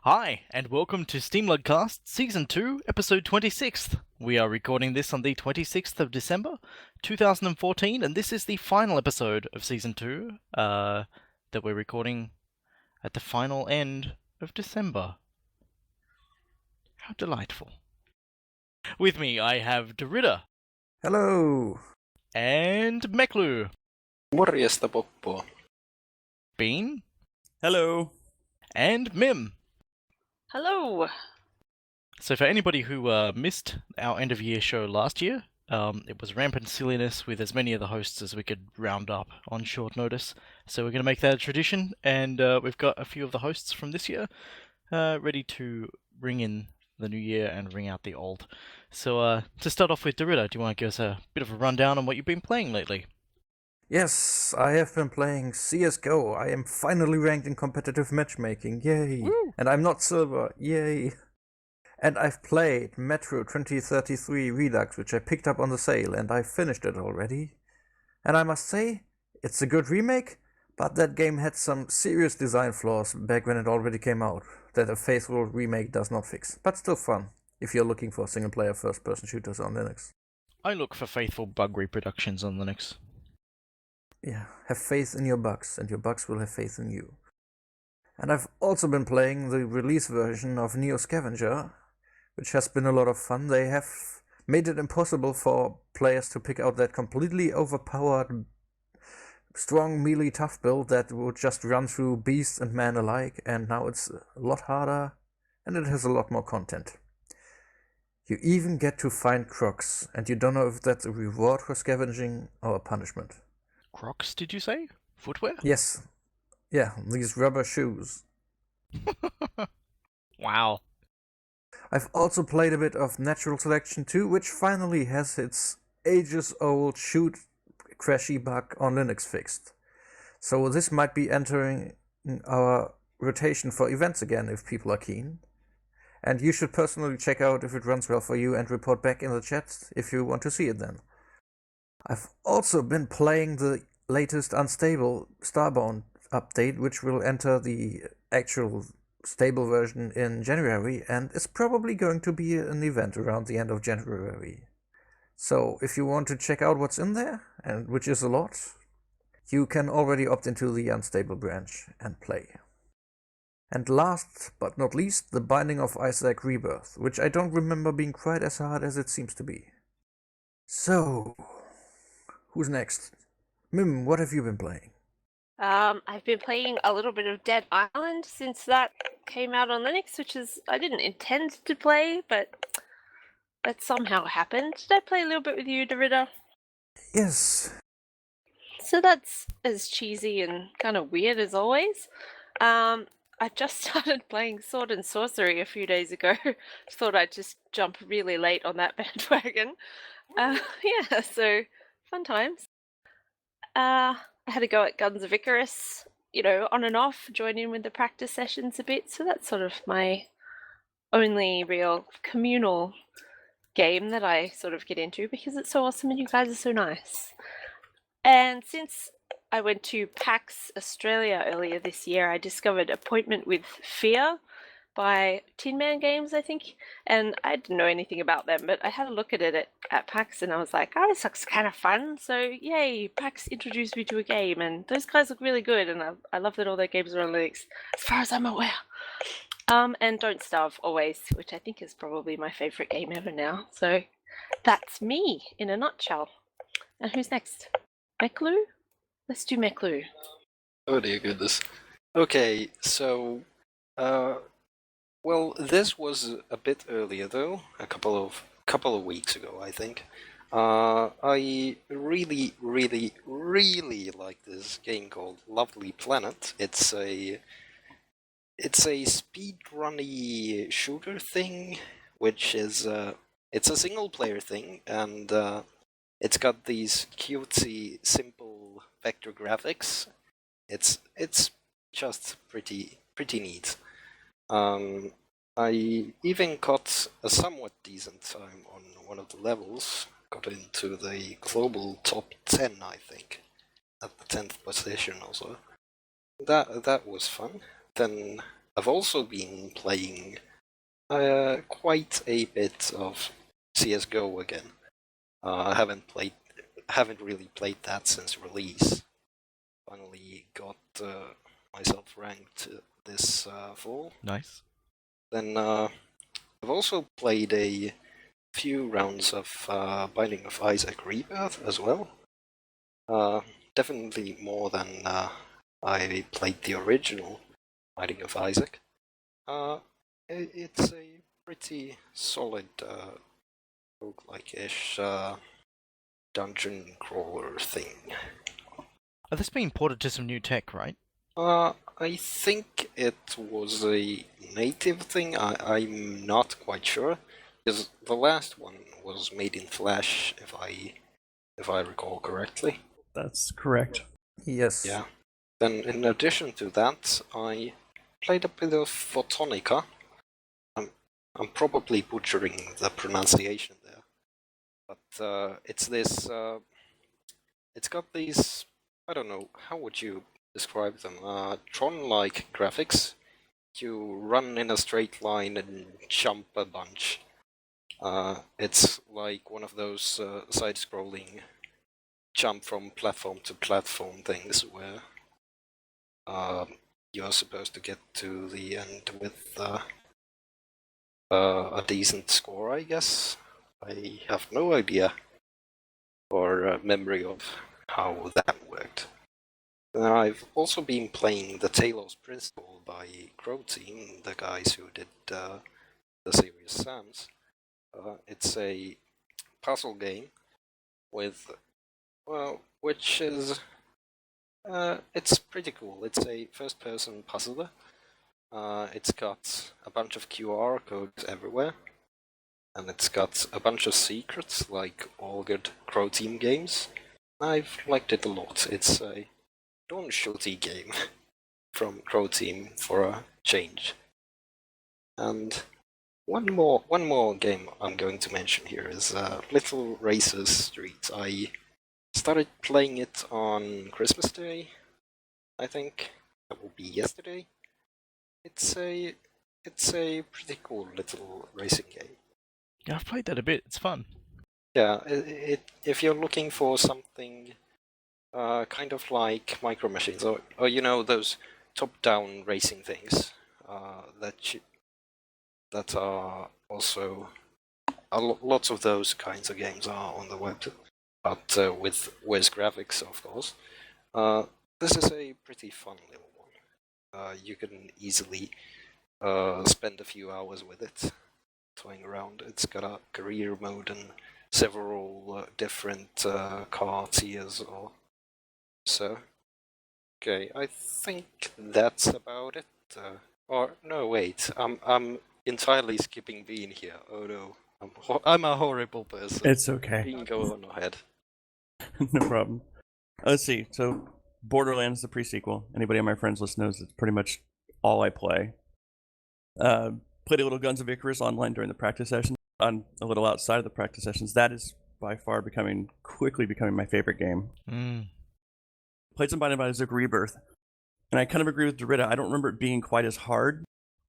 Hi, and welcome to SteamLUG Cast, Season 2, Episode 26th. We are recording this on the 26th of December, 2014, and this is the final episode of Season 2 that we're recording at the final end of December. How delightful. With me, I have Derrida. Hello! And Meklu. Morjesta, Poppo. Bean. Hello! And Mim. Hello! So for anybody who missed our end-of-year show last year, it was rampant silliness with as many of the hosts as we could round up on short notice. So we're going to make that a tradition, and we've got a few of the hosts from this year ready to bring in the new year and ring out the old. So to start off with, Derrida, do you want to give us a bit of a rundown on what you've been playing lately? Yes, I have been playing CSGO. I am finally ranked in competitive matchmaking. Yay! Woo! And I'm not silver. Yay! And I've played Metro 2033 Redux, which I picked up on the sale, and I finished it already. And I must say, it's a good remake, but that game had some serious design flaws back when it already came out, that a faithful remake does not fix. But still fun, if you're looking for single-player first-person shooters on Linux. I look for faithful bug reproductions on Linux. Yeah, have faith in your bugs, and your bugs will have faith in you. And I've also been playing the release version of Neo Scavenger, which has been a lot of fun. They have made it impossible for players to pick out that completely overpowered, strong melee tough build that would just run through beast and man alike, and now it's a lot harder, and it has a lot more content. You even get to find crocs, and you don't know if that's a reward for scavenging or a punishment. Crocs, did you say? Footwear? Yes. Yeah, these rubber shoes. Wow. I've also played a bit of Natural Selection 2, which finally has its ages-old shoot crashy bug on Linux fixed. So this might be entering our rotation for events again if people are keen. And you should personally check out if it runs well for you and report back in the chat if you want to see it then. I've also been playing the latest Unstable Starbound update, which will enter the actual stable version in January, and is probably going to be an event around the end of January. So if you want to check out what's in there, and which is a lot, you can already opt into the Unstable branch and play. And last but not least, the Binding of Isaac Rebirth, which I don't remember being quite as hard as it seems to be. So, who's next? Mim, what have you been playing? I've been playing a little bit of Dead Island since that came out on Linux, which is I didn't intend to play, but that somehow happened. Did I play a little bit with you, Derrida? Yes. So that's as cheesy and kind of weird as always. I just started playing Sword and Sorcery a few days ago. Thought I'd just jump really late on that bandwagon. Yeah, so fun times. I had to go at Guns of Icarus, on and off, join in with the practice sessions a bit. So that's sort of my only real communal game that I sort of get into because it's so awesome and you guys are so nice. And since I went to PAX Australia earlier this year, I discovered Appointment with Fear by Tin Man Games, I think. And I didn't know anything about them, but I had a look at it at PAX and I was like, oh, this looks kind of fun. So yay, PAX introduced me to a game and those guys look really good and I love that all their games are on Linux, as far as I'm aware. And Don't Starve always, which I think is probably my favorite game ever now. So that's me in a nutshell. And who's next? Meklu? Let's do Meklu. Oh dear goodness. Okay, so, well, this was a bit earlier though, a couple of weeks ago, I think. I really like this game called Lovely Planet. It's a speedrunny shooter thing, which is it's a single player thing, and it's got these cutesy, simple vector graphics. It's just pretty neat. I even got a somewhat decent time on one of the levels. Got into the global top 10, I think, at the 10th position also. That was fun. Then I've also been playing quite a bit of CS:GO again. I haven't really played that since release. Finally got myself ranked this fall. Nice. Then I've also played a few rounds of Binding of Isaac Rebirth as well. Definitely more than I played the original Binding of Isaac. It's a pretty solid roguelike-ish dungeon crawler thing. This being ported to some new tech, right? I think it was a native thing. I'm not quite sure, because the last one was made in Flash, if I recall correctly. That's correct. Yes. Yeah. Then, in addition to that, I played a bit of Photonica. I'm probably butchering the pronunciation there, but it's this. It's got these. I don't know. How would you describe them? Tron-like graphics. You run in a straight line and jump a bunch. It's like one of those side-scrolling jump from platform to platform things where you're supposed to get to the end with a decent score, I guess. I have no idea or memory of how that worked. I've also been playing The Talos Principle by Crow Team, the guys who did the Serious Sams. It's a puzzle game with, well, which is, it's pretty cool. It's a first-person puzzler. It's got a bunch of QR codes everywhere, and it's got a bunch of secrets, like all good Crow Team games. I've liked it a lot. It's a non-shooty game from Crow Team for a change. And one more game I'm going to mention here is Little Racers Street. I started playing it on Christmas Day, I think. That will be yesterday. It's a pretty cool little racing game. Yeah, I've played that a bit. It's fun. Yeah, if you're looking for something kind of like Micro Machines, or you know, those top-down racing things that are also lots of those kinds of games are on the web, but with worse graphics, of course. This is a pretty fun little one. You can easily spend a few hours with it, toying around. It's got a career mode and several different car tiers or so. Okay, I think that's about it. Or no, wait, I'm entirely skipping Bean here. Oh no, I'm a horrible person. It's okay. Bean, go on ahead. No problem. Let's see. So, Borderlands, the pre-sequel. Anybody on my friends list knows it's pretty much all I play. Played a little Guns of Icarus online during the practice session. On a little outside of the practice sessions. That is by far quickly becoming my favorite game. Played some Binding of Isaac Rebirth. And I kind of agree with Dorita. I don't remember it being quite as hard.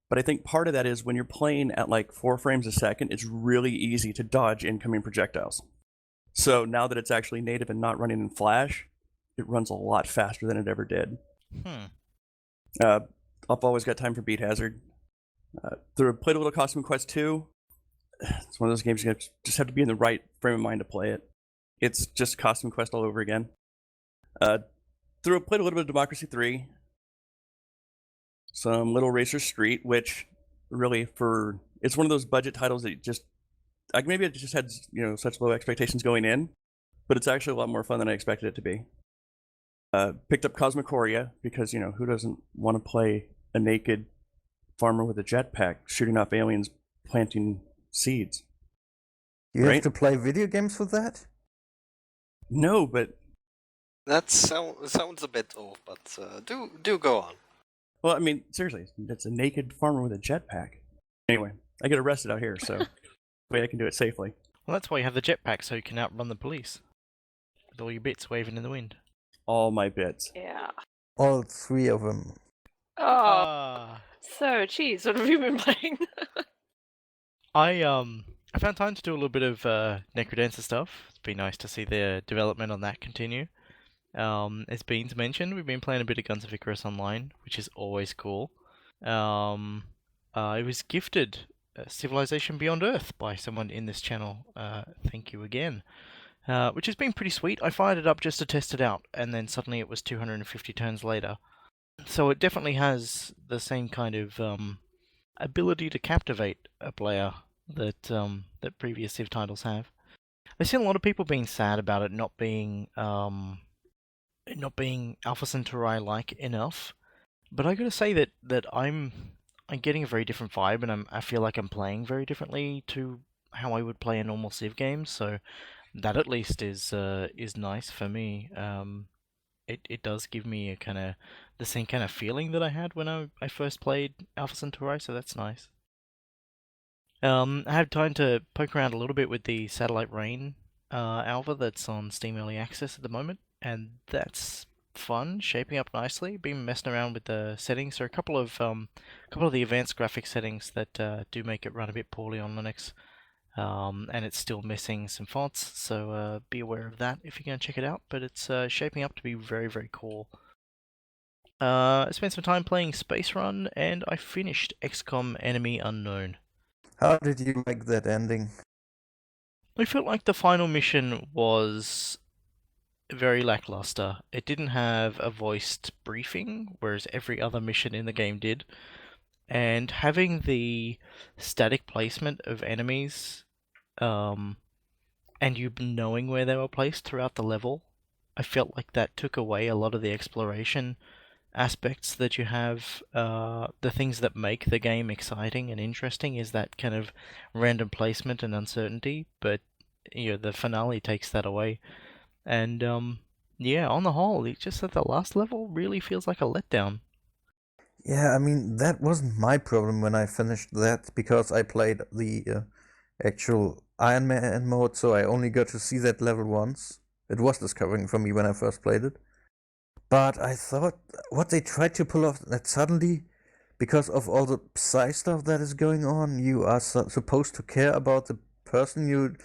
But I think part of that is when you're playing at like 4 frames a second, it's really easy to dodge incoming projectiles. So now that it's actually native and not running in Flash, it runs a lot faster than it ever did. I've always got time for Beat Hazard. Played a little Costume Quest 2. It's one of those games you just have to be in the right frame of mind to play it. It's just Costume Quest all over again. Played a little bit of Democracy 3. Some Little Racer Street, which really it's one of those budget titles that maybe I just had such low expectations going in, but it's actually a lot more fun than I expected it to be. Picked up Cosmocoria because who doesn't want to play a naked farmer with a jetpack shooting off aliens planting seeds? You have to play video games for that? No, but that sounds a bit off, but do go on. Well, I mean, seriously, it's a naked farmer with a jetpack. Anyway, I get arrested out here, so way I can do it safely. Well, that's why you have the jetpack, so you can outrun the police. With all your bits waving in the wind. All my bits. Yeah. All 3 of them. Oh. So, geez, what have you been playing? I found time to do a little bit of Necrodancer stuff. It's been nice to see the development on that continue. As Beans mentioned, we've been playing a bit of Guns of Icarus online, which is always cool. I was gifted Civilization Beyond Earth by someone in this channel. Thank you again. Which has been pretty sweet. I fired it up just to test it out, and then suddenly it was 250 turns later. So it definitely has the same kind of ability to captivate a player that that previous Civ titles have. I've seen a lot of people being sad about it not being Alpha Centauri like enough, but I gotta say that I'm getting a very different vibe, and I feel like I'm playing very differently to how I would play a normal Civ game. So that at least is nice for me. It does give me a kind of the same kind of feeling that I had when I first played Alpha Centauri, so that's nice. I had time to poke around a little bit with the Satellite Rain alpha that's on Steam Early Access at the moment, and that's fun, shaping up nicely. Been messing around with the settings. There are a couple of the advanced graphic settings that do make it run a bit poorly on Linux, and it's still missing some fonts, so be aware of that if you're going to check it out. But it's shaping up to be very, very cool. I spent some time playing Space Run, and I finished XCOM Enemy Unknown. How did you like that ending? I felt like the final mission was very lackluster. It didn't have a voiced briefing, whereas every other mission in the game did. And having the static placement of enemies, and you knowing where they were placed throughout the level, I felt like that took away a lot of the exploration aspects that you have. The things that make the game exciting and interesting is that kind of random placement and uncertainty, but the finale takes that away. And yeah, on the whole, it's just that the last level really feels like a letdown. Yeah, I mean, that wasn't my problem when I finished that, because I played the actual Iron Man mode, so I only got to see that level once. It was discovering for me when I first played it. But I thought what they tried to pull off, that suddenly, because of all the Psy stuff that is going on, you are supposed to care about the person you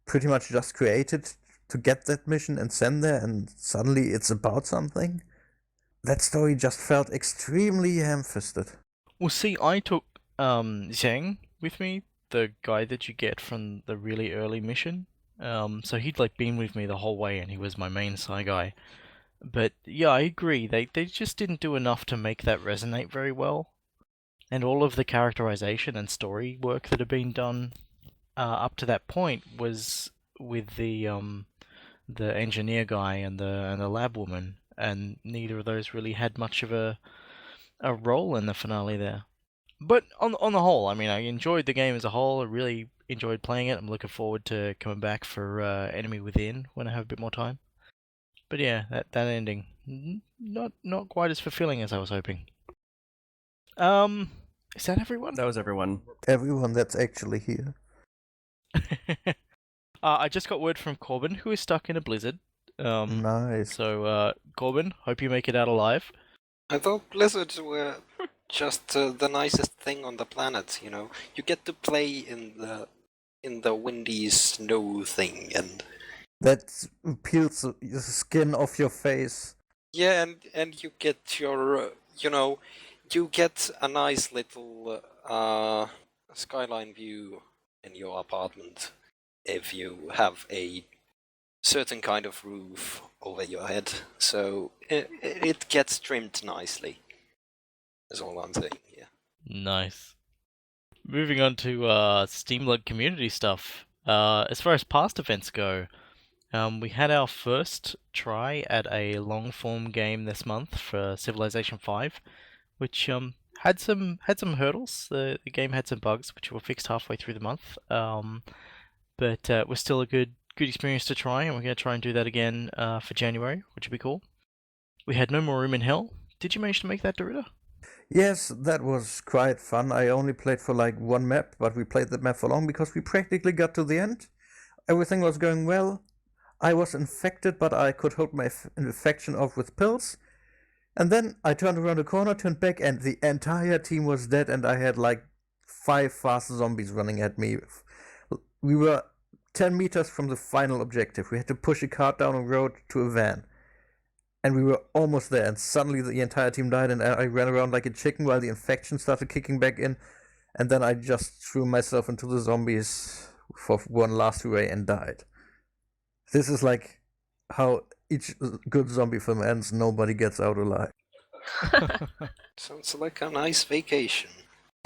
pretty much just created to get that mission and send there, and suddenly it's about something. That story just felt extremely ham-fisted. Well, see, I took Zhang with me, the guy that you get from the really early mission. So he'd been with me the whole way, and he was my main Psy guy. But yeah, I agree. They just didn't do enough to make that resonate very well. And all of the characterization and story work that had been done up to that point was with the engineer guy and the lab woman, and neither of those really had much of a role in the finale there. But on the whole, I mean, I enjoyed the game as a whole. I really enjoyed playing it. I'm looking forward to coming back for Enemy Within when I have a bit more time. But yeah, that ending, not quite as fulfilling as I was hoping. Is that everyone? That was everyone. Everyone that's actually here. I just got word from Corbin, who is stuck in a blizzard. Nice. So, Corbin, hope you make it out alive. I thought blizzards were just the nicest thing on the planet. You get to play in the windy snow thing, and that peels the skin off your face. yeah, and you get your you get a nice little skyline view in your apartment if you have a certain kind of roof over your head. So it gets trimmed nicely. That's all I'm saying here. Nice. Moving on to SteamLUG community stuff. As far as past events go, we had our first try at a long-form game this month for Civilization 5, which had some hurdles. The game had some bugs, which were fixed halfway through the month. But it was still a good experience to try, and we're going to try and do that again for January, which would be cool. We had No More Room in Hell. Did you manage to make that, Dorita? Yes, that was quite fun. I only played for one map, but we played that map for long because we practically got to the end. Everything was going well. I was infected, but I could hold my infection off with pills. And then I turned around the corner, turned back, and the entire team was dead, and I had like 5 fast zombies running at me. We were 10 meters from the final objective. We had to push a cart down a road to a van. And we were almost there, and suddenly the entire team died, and I ran around like a chicken while the infection started kicking back in. And then I just threw myself into the zombies for one last hooray and died. This is like how each good zombie film ends. Nobody gets out alive. Sounds like a nice vacation.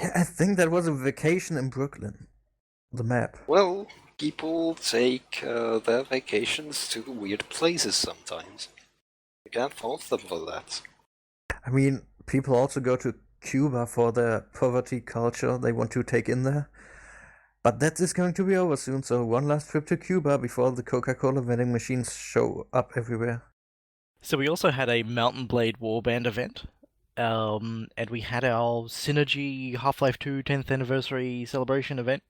Yeah, I think that was a vacation in Brooklyn. The map. Well, people take their vacations to weird places sometimes. You can't fault them for that. I mean, people also go to Cuba for their poverty culture they want to take in there. But that is going to be over soon, so one last trip to Cuba before the Coca-Cola vending machines show up everywhere. So we also had a Mountain Blade Warband event, and we had our Synergy Half-Life 2 10th anniversary celebration event,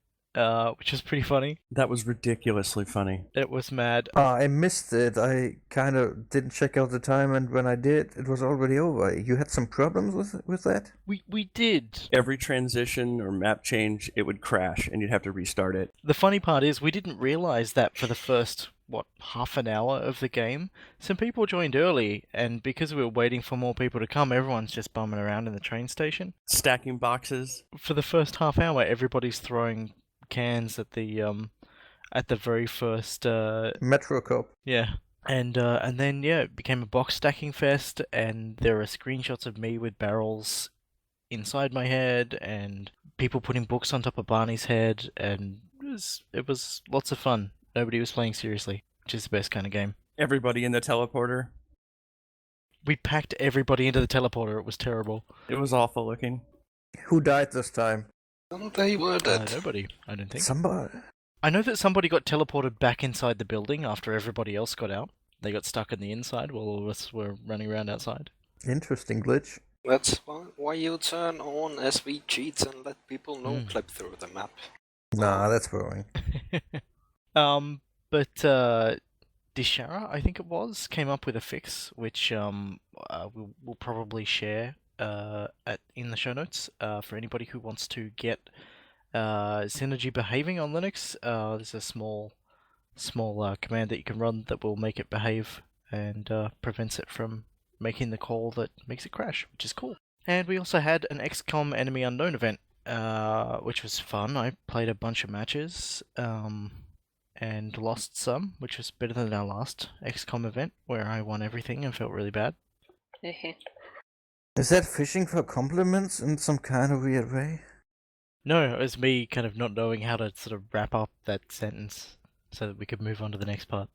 which was pretty funny. That was ridiculously funny. It was mad. I missed it. I kind of didn't check out the time, and when I did, it was already over. You had some problems with that? We did. Every transition or map change, it would crash, and you'd have to restart it. The funny part is we didn't realize that for the first, half an hour of the game. Some people joined early, and because we were waiting for more people to come, everyone's just bumming around in the train station. Stacking boxes. For the first half hour, everybody's throwing cans at the very first Metro Cop. yeah. And then it became a box stacking fest, and there are screenshots of me with barrels inside my head and people putting books on top of Barney's head, and it was lots of fun. Nobody was playing seriously, which is the best kind of game. Everybody in the teleporter. We packed everybody into the teleporter. It was terrible. It was awful looking. Who died this time? They were dead. Nobody, I don't think. Somebody. I know that somebody got teleported back inside the building after everybody else got out. They got stuck in the inside while all of us were running around outside. Interesting glitch. That's why you turn on SV cheats and let people no-clip through the map. Nah, that's boring. But Dishara, I think it was, came up with a fix which we'll probably share in the show notes for anybody who wants to get Synergy behaving on Linux. There's a small command that you can run that will make it behave and prevents it from making the call that makes it crash, which is cool. And we also had an XCOM Enemy Unknown event, which was fun. I played a bunch of matches and lost some, which was better than our last XCOM event where I won everything and felt really bad. Is that fishing for compliments in some kind of weird way? No, it was me kind of not knowing how to sort of wrap up that sentence so that we could move on to the next part.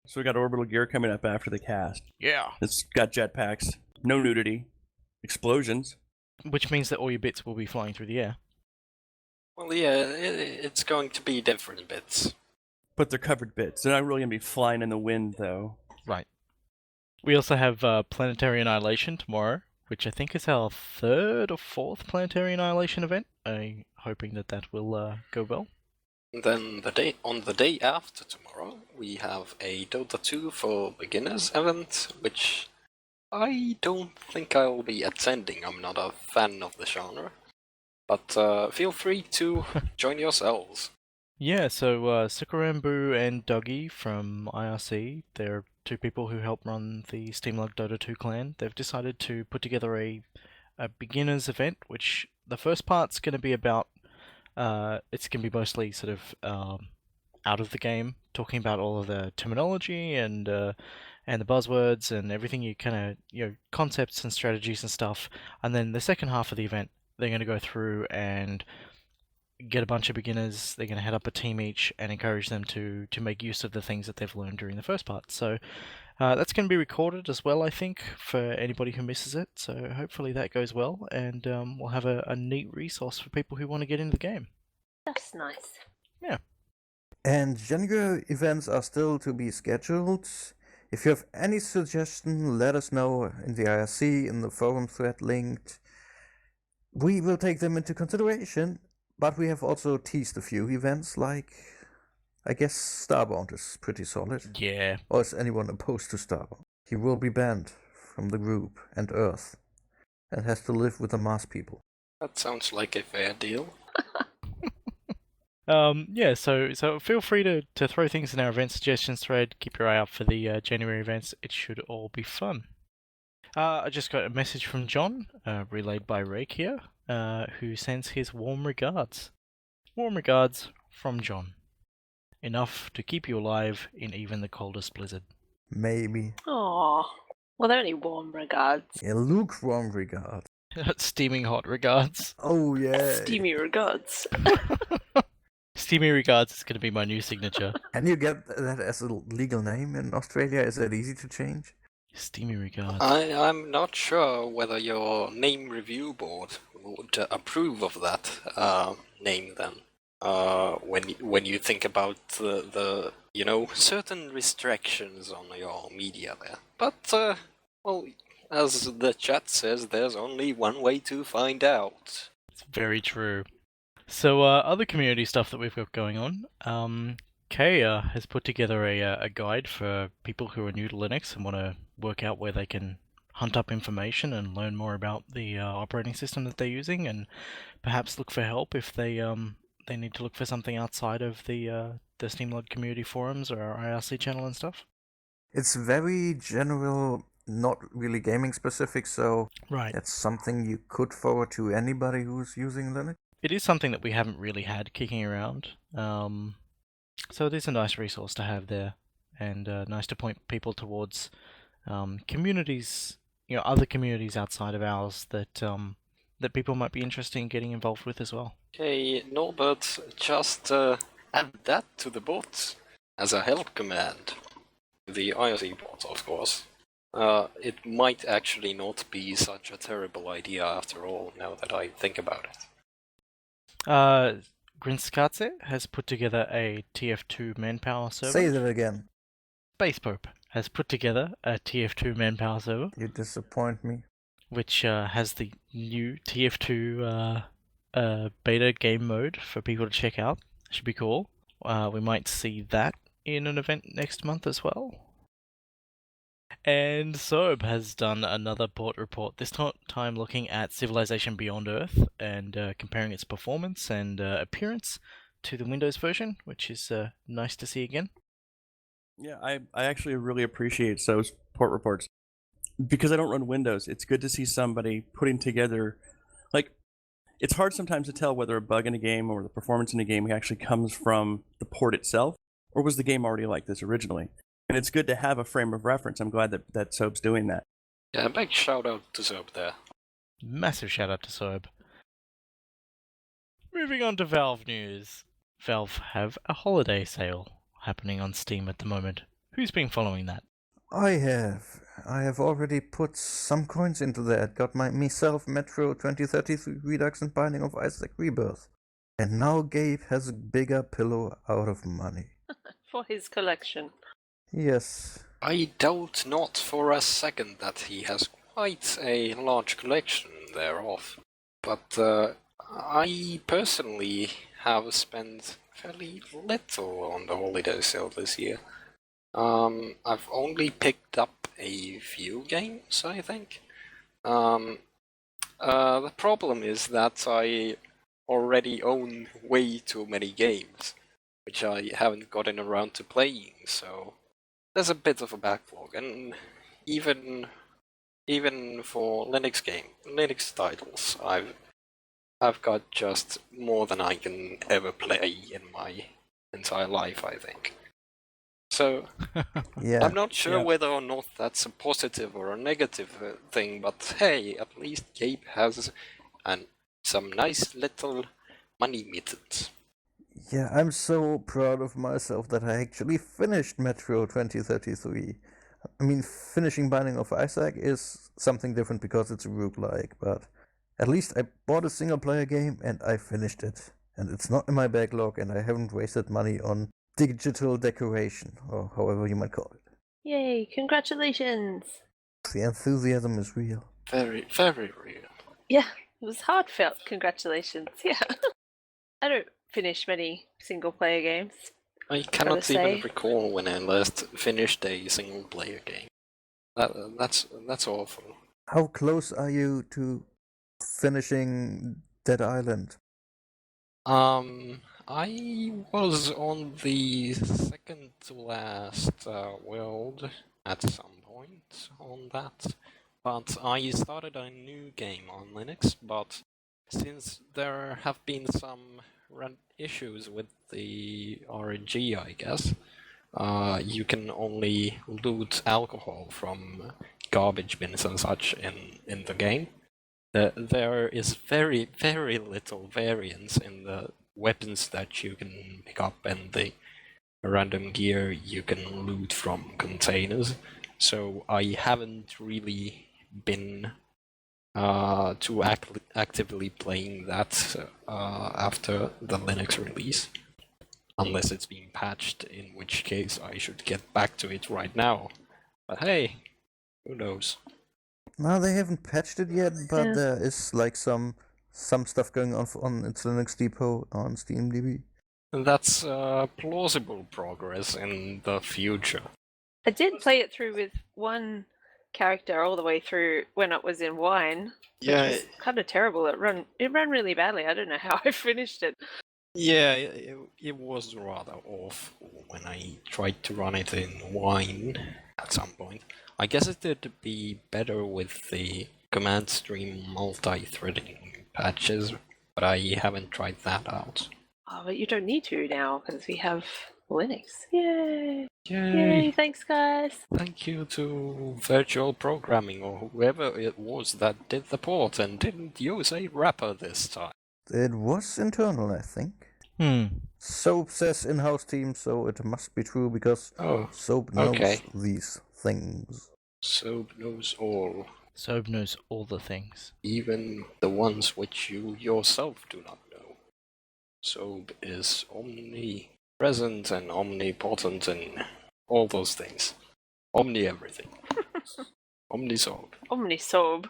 So we got orbital gear coming up after the cast. Yeah. It's got jetpacks, no nudity, explosions. Which means that all your bits will be flying through the air. Well, yeah, it's going to be different bits. But they're covered bits. They're not really going to be flying in the wind, though. Right. We also have Planetary Annihilation tomorrow, which I think is our 3rd or 4th Planetary Annihilation event. I'm hoping that will go well. Then on the day after tomorrow, we have a Dota 2 for Beginners event, which I don't think I'll be attending. I'm not a fan of the genre. But feel free to join yourselves. Yeah, so Sukarambu and Dougie from IRC, they're 2 people who help run the SteamLUG Dota 2 clan. They've decided to put together a beginners event, which the first part's going to be about, it's going to be mostly sort of out of the game, talking about all of the terminology and the buzzwords and everything you kind of, concepts and strategies and stuff. And then the second half of the event, they're going to go through and get a bunch of beginners. They're going to head up a team each and encourage them to make use of the things that they've learned during the first part. So that's going to be recorded as well, I think, for anybody who misses it. So hopefully that goes well, and we'll have a neat resource for people who want to get into the game. That's nice. Yeah. And January events are still to be scheduled. If you have any suggestion, let us know in the IRC, in the forum thread linked. We will take them into consideration, but we have also teased a few events, like, I guess Starbound is pretty solid. Yeah. Or is anyone opposed to Starbound? He will be banned from the group and Earth, and has to live with the Mars people. That sounds like a fair deal. Yeah, so feel free to throw things in our event suggestions thread. Keep your eye out for the January events. It should all be fun. I just got a message from John, relayed by Rake here, who sends his warm regards. Warm regards from John. Enough to keep you alive in even the coldest blizzard. Maybe. Aww. Well, they're only warm regards. Yeah, lukewarm regard. Steaming hot regards. Oh yeah. Steamy regards. Steamy regards is going to be my new signature. Can you get that as a legal name in Australia? Is that easy to change? Steamy regards. I'm not sure whether your name review board would approve of that name then. When you think about the certain restrictions on your media there. But well, as the chat says, there's only one way to find out. It's very true. So other community stuff that we've got going on. Kay has put together a guide for people who are new to Linux and want to work out where they can hunt up information and learn more about the operating system that they're using, and perhaps look for help if they need to look for something outside of the SteamLUG community forums or our IRC channel and stuff. It's very general, not really gaming specific, so Right. that's something you could forward to anybody who's using Linux. It is something that we haven't really had kicking around. So it is a nice resource to have there, and nice to point people towards communities, other communities outside of ours that that people might be interested in getting involved with as well. Okay, Norbert, just add that to the bot as a help command. The IRC bot, of course. It might actually not be such a terrible idea after all, now that I think about it. Grinskatze has put together a TF2 manpower server. Say that again. Space Pope has put together a TF2 manpower server, You disappoint me. which has the new TF2 beta game mode for people to check out. Should be cool. We might see that in an event next month as well. And Soab has done another port report, this time looking at Civilization Beyond Earth and comparing its performance and appearance to the Windows version, which is nice to see again. Yeah, I actually really appreciate those port reports. Because I don't run Windows, it's good to see somebody putting together, like, it's hard sometimes to tell whether a bug in a game or the performance in a game actually comes from the port itself, or was the game already like this originally. And it's good to have a frame of reference. I'm glad that Soap's doing that. Yeah, big shout out to Soap there. Massive shout out to Soab. Moving on to Valve news. Valve have a holiday sale happening on Steam at the moment. Who's been following that? I have already put some coins into that. Got myself Metro 2033 Redux and Binding of Isaac Rebirth. And now Gabe has a bigger pillow out of money. For his collection. Yes. I doubt not for a second that he has quite a large collection thereof. But I personally have spent fairly little on the holiday sale this year. I've only picked up a few games, I think. The problem is that I already own way too many games, which I haven't gotten around to playing, so there's a bit of a backlog, and even for Linux titles, I've got just more than I can ever play in my entire life, I think. So, Yeah. I'm not sure Yeah. whether or not that's a positive or a negative thing, but hey, at least Gabe has some nice little money mittens. Yeah, I'm so proud of myself that I actually finished Metro 2033. I mean, finishing Binding of Isaac is something different because it's a roguelike, but at least I bought a single-player game and I finished it. And it's not in my backlog, and I haven't wasted money on digital decoration, or however you might call it. Yay, congratulations! The enthusiasm is real. Very, very real. Yeah, it was heartfelt congratulations, yeah. I don't finish many single-player games. I cannot say. even recall when I last finished a single-player game. That's awful. How close are you to finishing Dead Island? I was on the second to last world at some point on that, but I started a new game on Linux, but since there have been some issues with the RNG, I guess, you can only loot alcohol from garbage bins and such in the game. There is very, very little variance in the weapons that you can pick up and the random gear you can loot from containers. So I haven't really been too actively playing that after the Linux release. Unless it's being patched, in which case I should get back to it right now. But hey, who knows? No, they haven't patched it yet, but Yeah. there is like some stuff going on its Linux depot on SteamDB. That's plausible progress in the future. I did play it through with one character all the way through when it was in wine. Yeah, Which was kind of terrible. It ran really badly. I don't know how I finished it. yeah, it was rather awful when I tried to run it in wine at some point. I guess it would be better with the command stream multi-threading patches, but I haven't tried that out. Oh, but you don't need to now because we have Linux. Yay! Yay! Yay! Thanks, guys. Thank you to Virtual Programming or whoever it was that did the port and didn't use a wrapper this time. It was internal, I think. Soap says in-house team, so it must be true because Oh, Soap knows okay. these things. Soap knows all, Soap knows all the things. even the ones which you yourself do not know. Soap is omnipresent and omnipotent and all those things. Omni-everything. Omnisoap. Omnisob.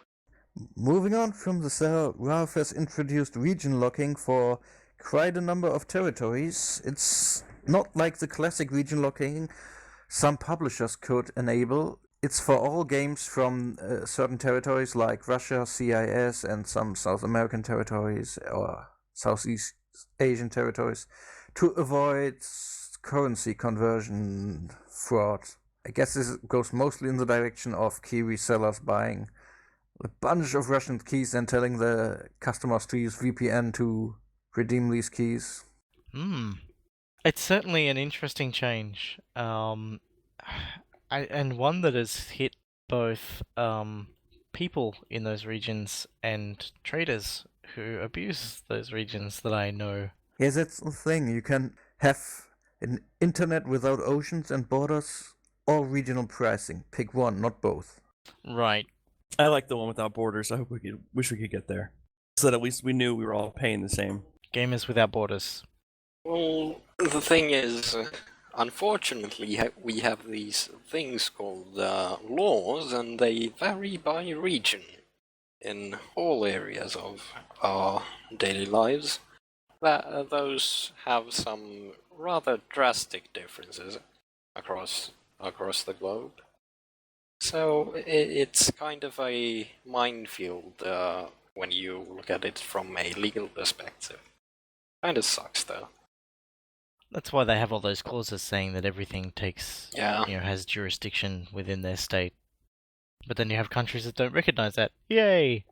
Moving on from the cell, Ralph has introduced region locking for quite a number of territories. It's not like the classic region locking some publishers could enable. It's for all games from certain territories like Russia, CIS, and some South American territories or Southeast Asian territories to avoid currency conversion fraud. I guess this goes mostly in the direction of key resellers buying a bunch of Russian keys and telling the customers to use VPN to redeem these keys. It's certainly an interesting change. And one that has hit both people in those regions and traders who abuse those regions that I know. Yes, that's the thing. You can have an internet without oceans and borders or regional pricing. Pick one, not both. Right. I like the one without borders. I wish we could get there, so that at least we knew we were all paying the same. Gamers without borders. Well, the thing is, unfortunately, we have these things called laws, and they vary by region in all areas of our daily lives. Those have some rather drastic differences across the globe. So it's kind of a minefield when you look at it from a legal perspective. Kind of sucks, though. That's why they have all those clauses saying that everything takes, has jurisdiction within their state. But then you have countries that don't recognize that. Yay!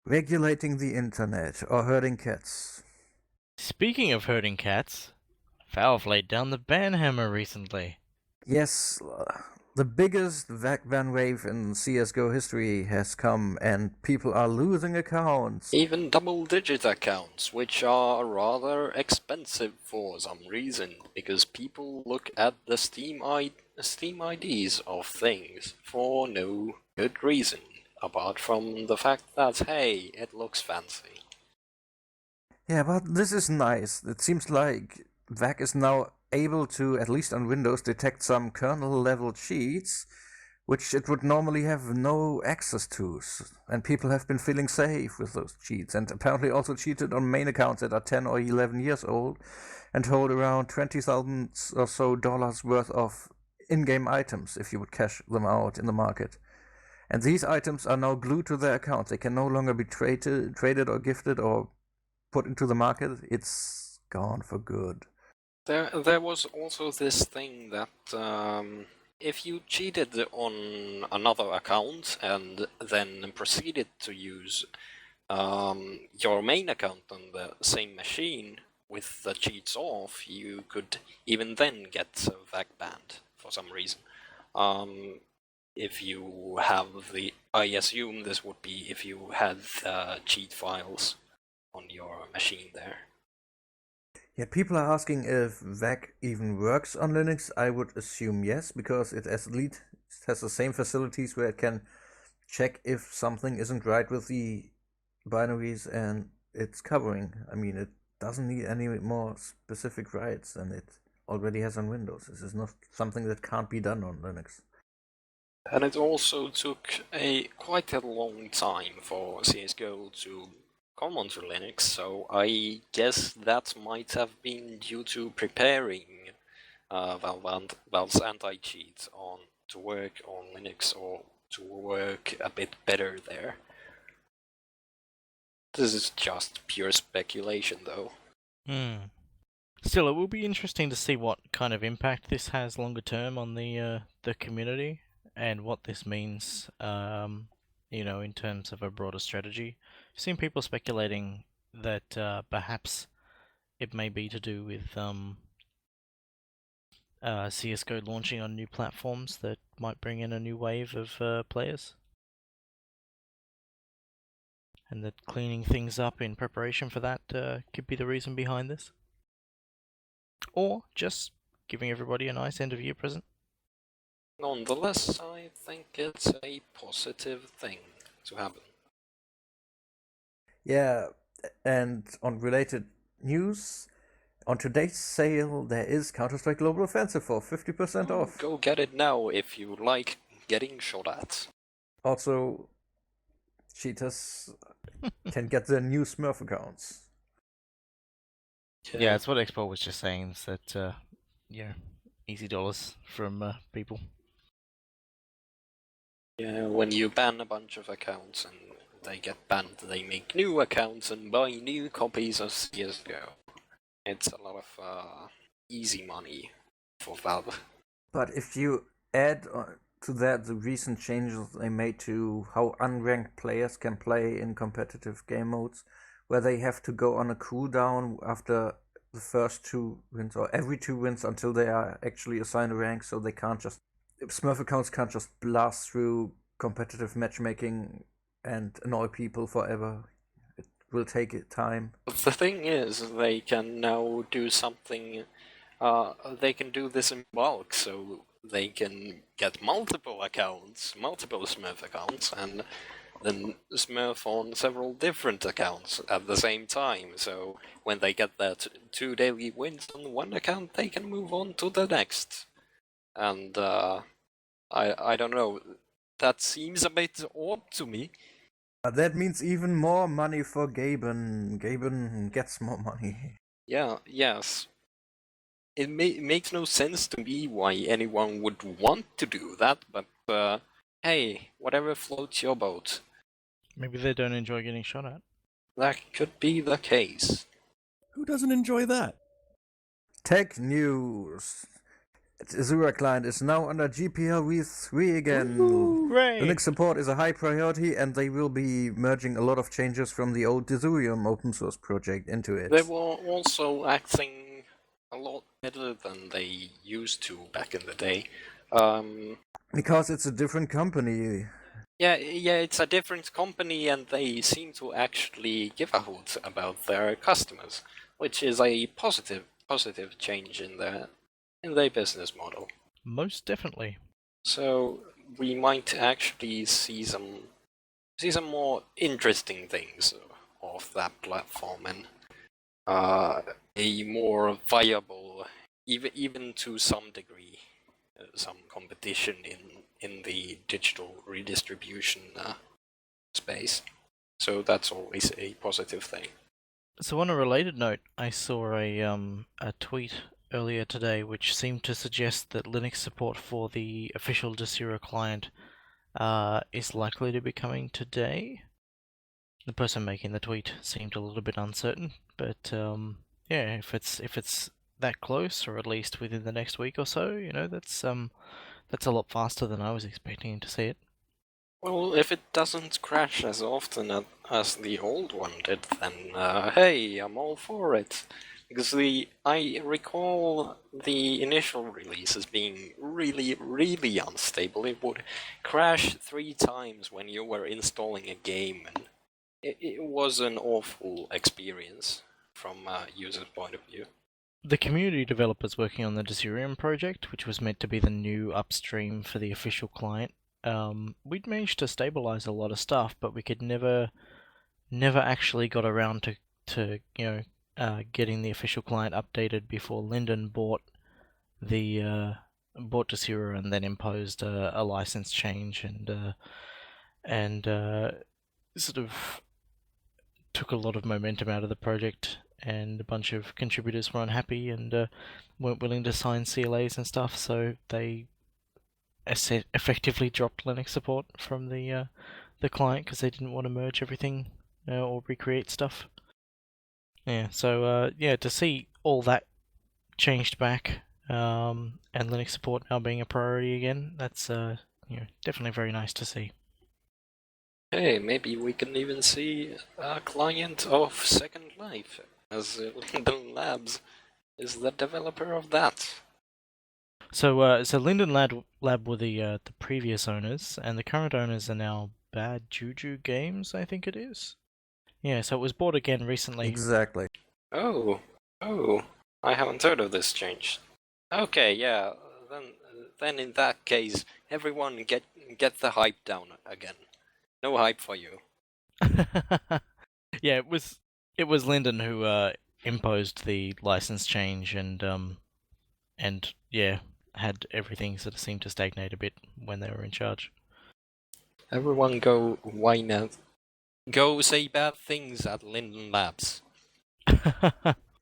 Regulating the internet or herding cats. Speaking of herding cats, Valve laid down the ban hammer recently. Yes, the biggest VAC ban wave in CSGO history has come, and people are losing accounts. Even double-digit accounts, which are rather expensive for some reason, because people look at the Steam IDs of things for no good reason, apart from the fact that, hey, it looks fancy. Yeah, but this is nice. It seems like VAC is now able to, at least on Windows, detect some kernel-level cheats, which it would normally have no access to. And people have been feeling safe with those cheats, and apparently also cheated on main accounts that are 10 or 11 years old and hold around $20,000 or so worth of in-game items if you would cash them out in the market. And these items are now glued to their account. They can no longer be traded or gifted or put into the market. It's gone for good. There was also this thing that if you cheated on another account and then proceeded to use your main account on the same machine with the cheats off, you could even then get VAC banned for some reason. If you have I assume this would be if you had cheat files on your machine there. Yeah, people are asking if VAC even works on Linux. I would assume yes, because it has the same facilities where it can check if something isn't right with the binaries, and it's covering. I mean, it doesn't need any more specific rights than it already has on Windows. This is not something that can't be done on Linux. And it also took quite a long time for CSGO to come onto Linux, so I guess that might have been due to preparing Valve's anti-cheat to work on Linux or to work a bit better there. This is just pure speculation, though. Still, it will be interesting to see what kind of impact this has longer term on the community and what this means, in terms of a broader strategy. I've seen people speculating that perhaps it may be to do with CSGO launching on new platforms that might bring in a new wave of players. And that cleaning things up in preparation for that could be the reason behind this. Or just giving everybody a nice end-of-year present. Nonetheless, I think it's a positive thing to happen. Yeah, and on related news, on today's sale there is Counter-Strike Global Offensive for 50% off. Go get it now if you like getting shot at. Also, cheaters can get their new Smurf accounts. Yeah, it's what Expo was just saying, is that, easy dollars from people. Yeah, when you ban a bunch of accounts and they get banned, they make new accounts and buy new copies of CSGO. It's a lot of easy money for Valve. But if you add to that the recent changes they made to how unranked players can play in competitive game modes, where they have to go on a cooldown after the first 2 wins, or every 2 wins until they are actually assigned a rank, so they can't just... Smurf accounts can't just blast through competitive matchmaking and annoy people forever. It will take time. The thing is, they can now do something... they can do this in bulk, so they can get multiple accounts, multiple Smurf accounts, and then Smurf on several different accounts at the same time. So when they get their 2 daily wins on one account, they can move on to the next. And I don't know, that seems a bit odd to me. That means even more money for Gaben. Gaben gets more money. Yeah, yes. It makes no sense to me why anyone would want to do that, but hey, whatever floats your boat. Maybe they don't enjoy getting shot at. That could be the case. Who doesn't enjoy that? Tech news. Azure client is now under GPL v3 again. Hooray! Linux support is a high priority, and they will be merging a lot of changes from the old Desurium open source project into it. They were also acting a lot better than they used to back in the day. Because it's a different company. Yeah, it's a different company, and they seem to actually give a hoot about their customers, which is a positive change in their business model. Most definitely. So we might actually see some more interesting things off that platform, and a more viable, even to some degree, some competition in the digital redistribution space. So that's always a positive thing. So on a related note, I saw a tweet earlier today, which seemed to suggest that Linux support for the official Desiro client is likely to be coming today. The person making the tweet seemed a little bit uncertain, but yeah, if it's that close, or at least within the next week or so, that's a lot faster than I was expecting to see it. Well, if it doesn't crash as often as the old one did, then hey, I'm all for it. Because I recall the initial release as being really, really unstable. It would crash 3 times when you were installing a game, and it was an awful experience from a user's point of view. The community developers working on the Desirium project, which was meant to be the new upstream for the official client, we'd managed to stabilize a lot of stuff, but we could never actually got around to getting the official client updated before Linden bought Desiro and then imposed a license change and sort of took a lot of momentum out of the project, and a bunch of contributors were unhappy and weren't willing to sign CLAs and stuff, so they effectively dropped Linux support from the client because they didn't want to merge everything or recreate stuff. Yeah, so yeah, to see all that changed back and Linux support now being a priority again, that's definitely very nice to see. Hey, maybe we can even see a client of Second Life, as Linden Labs is the developer of that. So Linden Lab were the previous owners, and the current owners are now Bad Juju Games, I think it is. Yeah, so it was bought again recently. Exactly. Oh, I haven't heard of this change. Okay, yeah, then in that case, everyone get the hype down again. No hype for you. Yeah, it was Linden who imposed the license change and yeah, had everything sort of seem to stagnate a bit when they were in charge. Everyone go whine out. Go say bad things at Linden Labs.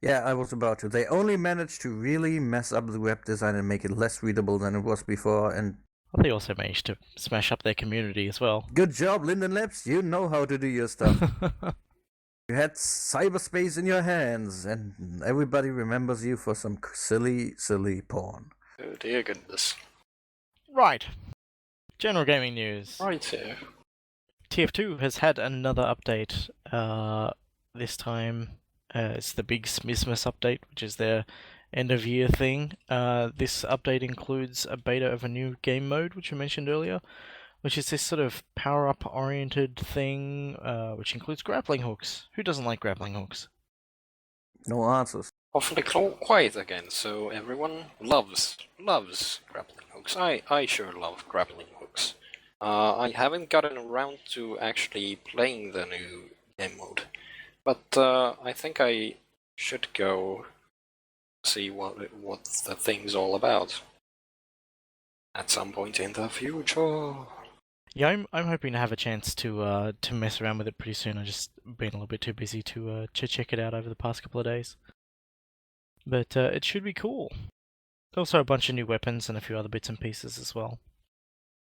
Yeah, I was about to. They only managed to really mess up the web design and make it less readable than it was before, and They also managed to smash up their community as well. good job, Linden Labs. You know how to do your stuff. You had cyberspace in your hands, and everybody remembers you for some silly, silly porn. Oh dear goodness. Right. General gaming news. Right here. TF2 has had another update. This time, it's the big Smizmas update, which is their end of year thing. This update includes a beta of a new game mode, which I mentioned earlier, which is this sort of power-up oriented thing, which includes grappling hooks. Who doesn't like grappling hooks? No answers. Awfully quiet again, so everyone loves grappling hooks. I sure love grappling hooks. I haven't gotten around to actually playing the new game mode, but I think I should go see what the thing's all about at some point in the future. Yeah, I'm hoping to have a chance to mess around with it pretty soon. I've just been a little bit too busy to check it out over the past couple of days. But it should be cool. Also a bunch of new weapons and a few other bits and pieces as well.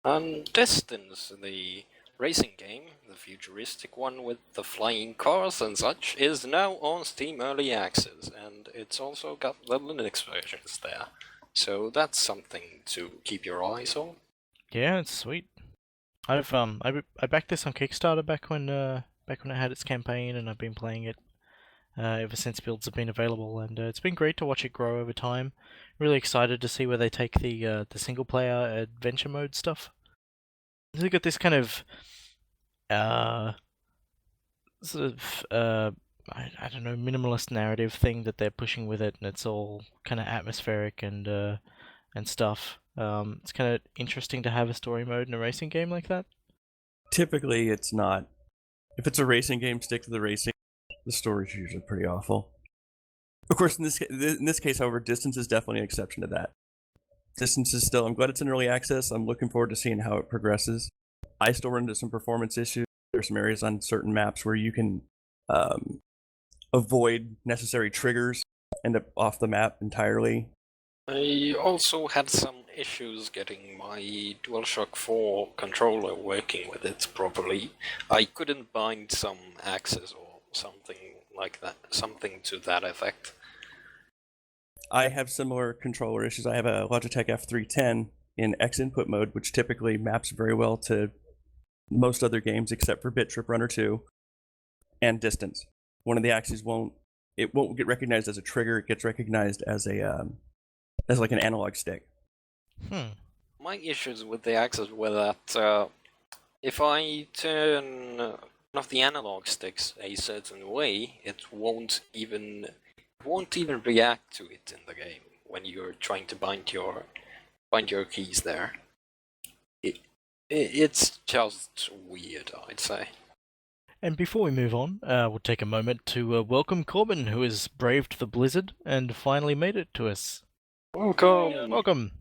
And Distance, the racing game, the futuristic one with the flying cars and such, is now on Steam Early Access, and it's also got the Linux versions there. So that's something to keep your eyes on. Yeah, it's sweet. I backed this on Kickstarter back when it had its campaign, and I've been playing it ever since builds have been available, and it's been great to watch it grow over time. Really excited to see where they take the single player adventure mode stuff. They've got this kind of sort of I don't know, minimalist narrative thing that they're pushing with it, and it's all kind of atmospheric and stuff. It's kind of interesting to have a story mode in a racing game like that. Typically, it's not. If it's a racing game, stick to the racing. The story's usually pretty awful. Of course, in this case, however, Distance is definitely an exception to that. Distance is still. I'm glad it's in early access. I'm looking forward to seeing how it progresses. I still run into some performance issues. There's some areas on certain maps where you can avoid necessary triggers end up off the map entirely. I also had some issues getting my DualShock 4 controller working with it properly. I couldn't bind some axes or something like that, something to that effect. I have similar controller issues. I have a Logitech F310 in X input mode, which typically maps very well to most other games except for Bit Trip Runner 2 and distance. One of the axes won't get recognized as a trigger. It gets recognized as as like an analog stick. My issues with the axes were that if I turn one of the analog sticks a certain way, it won't even react to it in the game when you're trying to bind your keys there. It's just weird, I'd say. And before we move on, we'll take a moment to welcome Corbin, who has braved the blizzard and finally made it to us. Welcome! Welcome!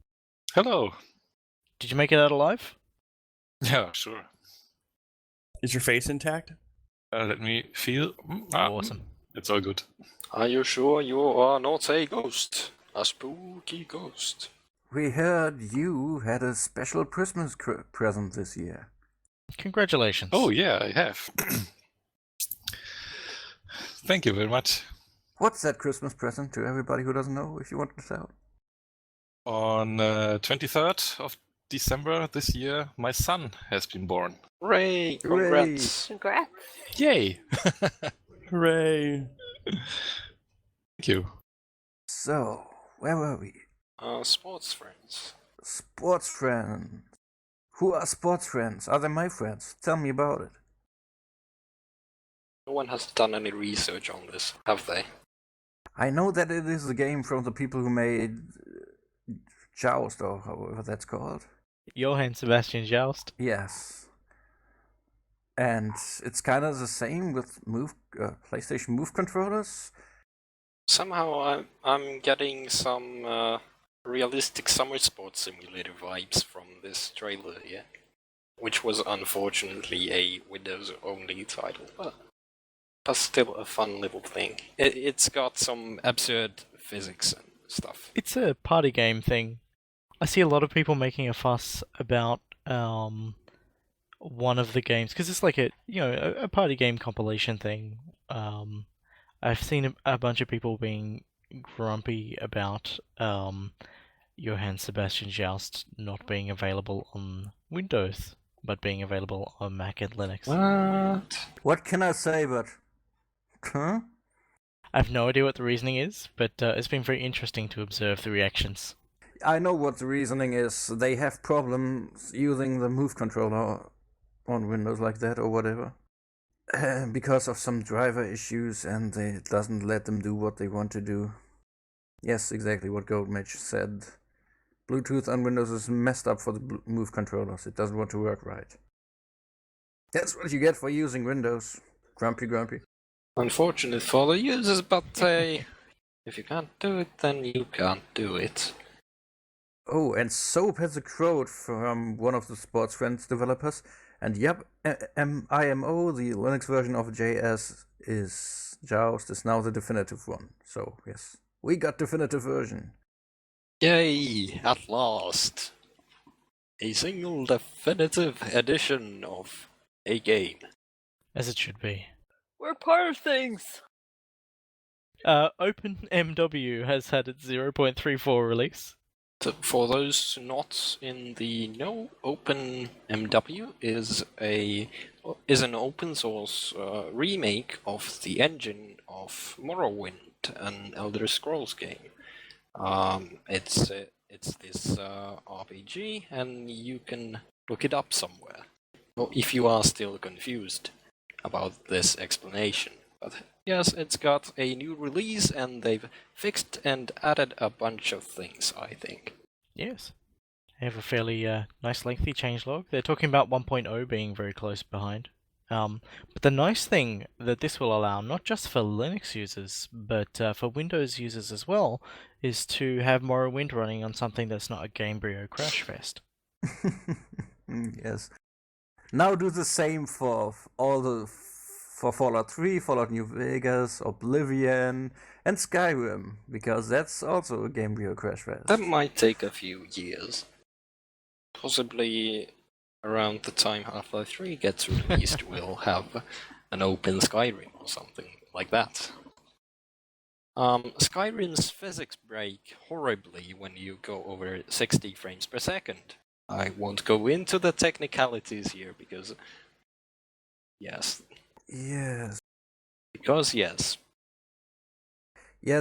Hello. Did you make it out alive? Yeah, sure. Is your face intact? Let me feel. Awesome. It's all good. Are you sure you are not a ghost? A spooky ghost? We heard you had a special Christmas present this year. Congratulations. Oh, yeah, I have. Thank you very much. What's that Christmas present to everybody who doesn't know, if you want to tell? On 23rd of December this year, my son has been born. Hooray! Congrats! Congrats. Yay! Hooray! Thank you. So, where were we? Sports friends. Sports friends. Who are sports friends? Are they my friends? Tell me about it. No one has done any research on this, have they? I know that it is a game from the people who made Joust, or however that's called. Johann Sebastian Joust. Yes. And it's kind of the same with PlayStation Move controllers. Somehow I'm getting some realistic summer sports simulator vibes from this trailer here. Which was unfortunately a Windows-only title, but still a fun little thing. It's got some absurd physics and stuff. It's a party game thing. I see a lot of people making a fuss about one of the games because it's like a party game compilation thing. I've seen a bunch of people being grumpy about Johann Sebastian Joust not being available on Windows, but being available on Mac and Linux. What? What can I say, but... Huh? I have no idea what the reasoning is, but it's been very interesting to observe the reactions. I know what the reasoning is. They have problems using the Move controller on Windows like that or whatever. Because of some driver issues, and it doesn't let them do what they want to do. Yes, exactly what Goldmage said. Bluetooth on Windows is messed up for the Move controllers. It doesn't want to work right. That's what you get for using Windows. Grumpy. Unfortunate for the users, but if you can't do it, then you can't do it. Oh, and Soap has a quote from one of the Sports Friends developers. And yep, IMO, the Linux version of JS is Joust, is now the definitive one. So yes, we got definitive version. Yay! At last! A single definitive edition of a game. As it should be. We're part of things. OpenMW has had its 0.34 release. So for those not in the know, OpenMW is an open source remake of the engine of Morrowind, an Elder Scrolls game. It's this RPG, and you can look it up somewhere. Well, if you are still confused about this explanation. But yes, it's got a new release, and they've fixed and added a bunch of things, I think. Yes. They have a fairly nice lengthy changelog. They're talking about 1.0 being very close behind. But the nice thing that this will allow, not just for Linux users, but for Windows users as well, is to have Morrowind running on something that's not a Gamebryo crash fest. Yes. Now do the same for all the for Fallout 3, Fallout New Vegas, Oblivion, and Skyrim, because that's also a game viewer crash fest. That might take a few years. Possibly around the time Half-Life 3 gets released, we'll have an open Skyrim or something like that. Skyrim's physics break horribly when you go over 60 frames per second. I won't go into the technicalities here because... Yes. Yes. Because yes. Yeah,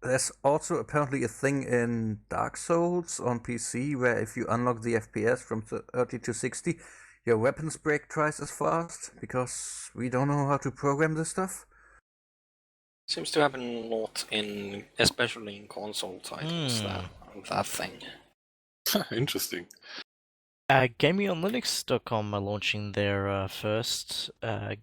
there's also apparently a thing in Dark Souls on PC where if you unlock the FPS from 30 to 60, your weapons break twice as fast, because we don't know how to program this stuff. Seems to happen a lot especially in console titles, that thing. Interesting. GamingOnLinux.com are launching their first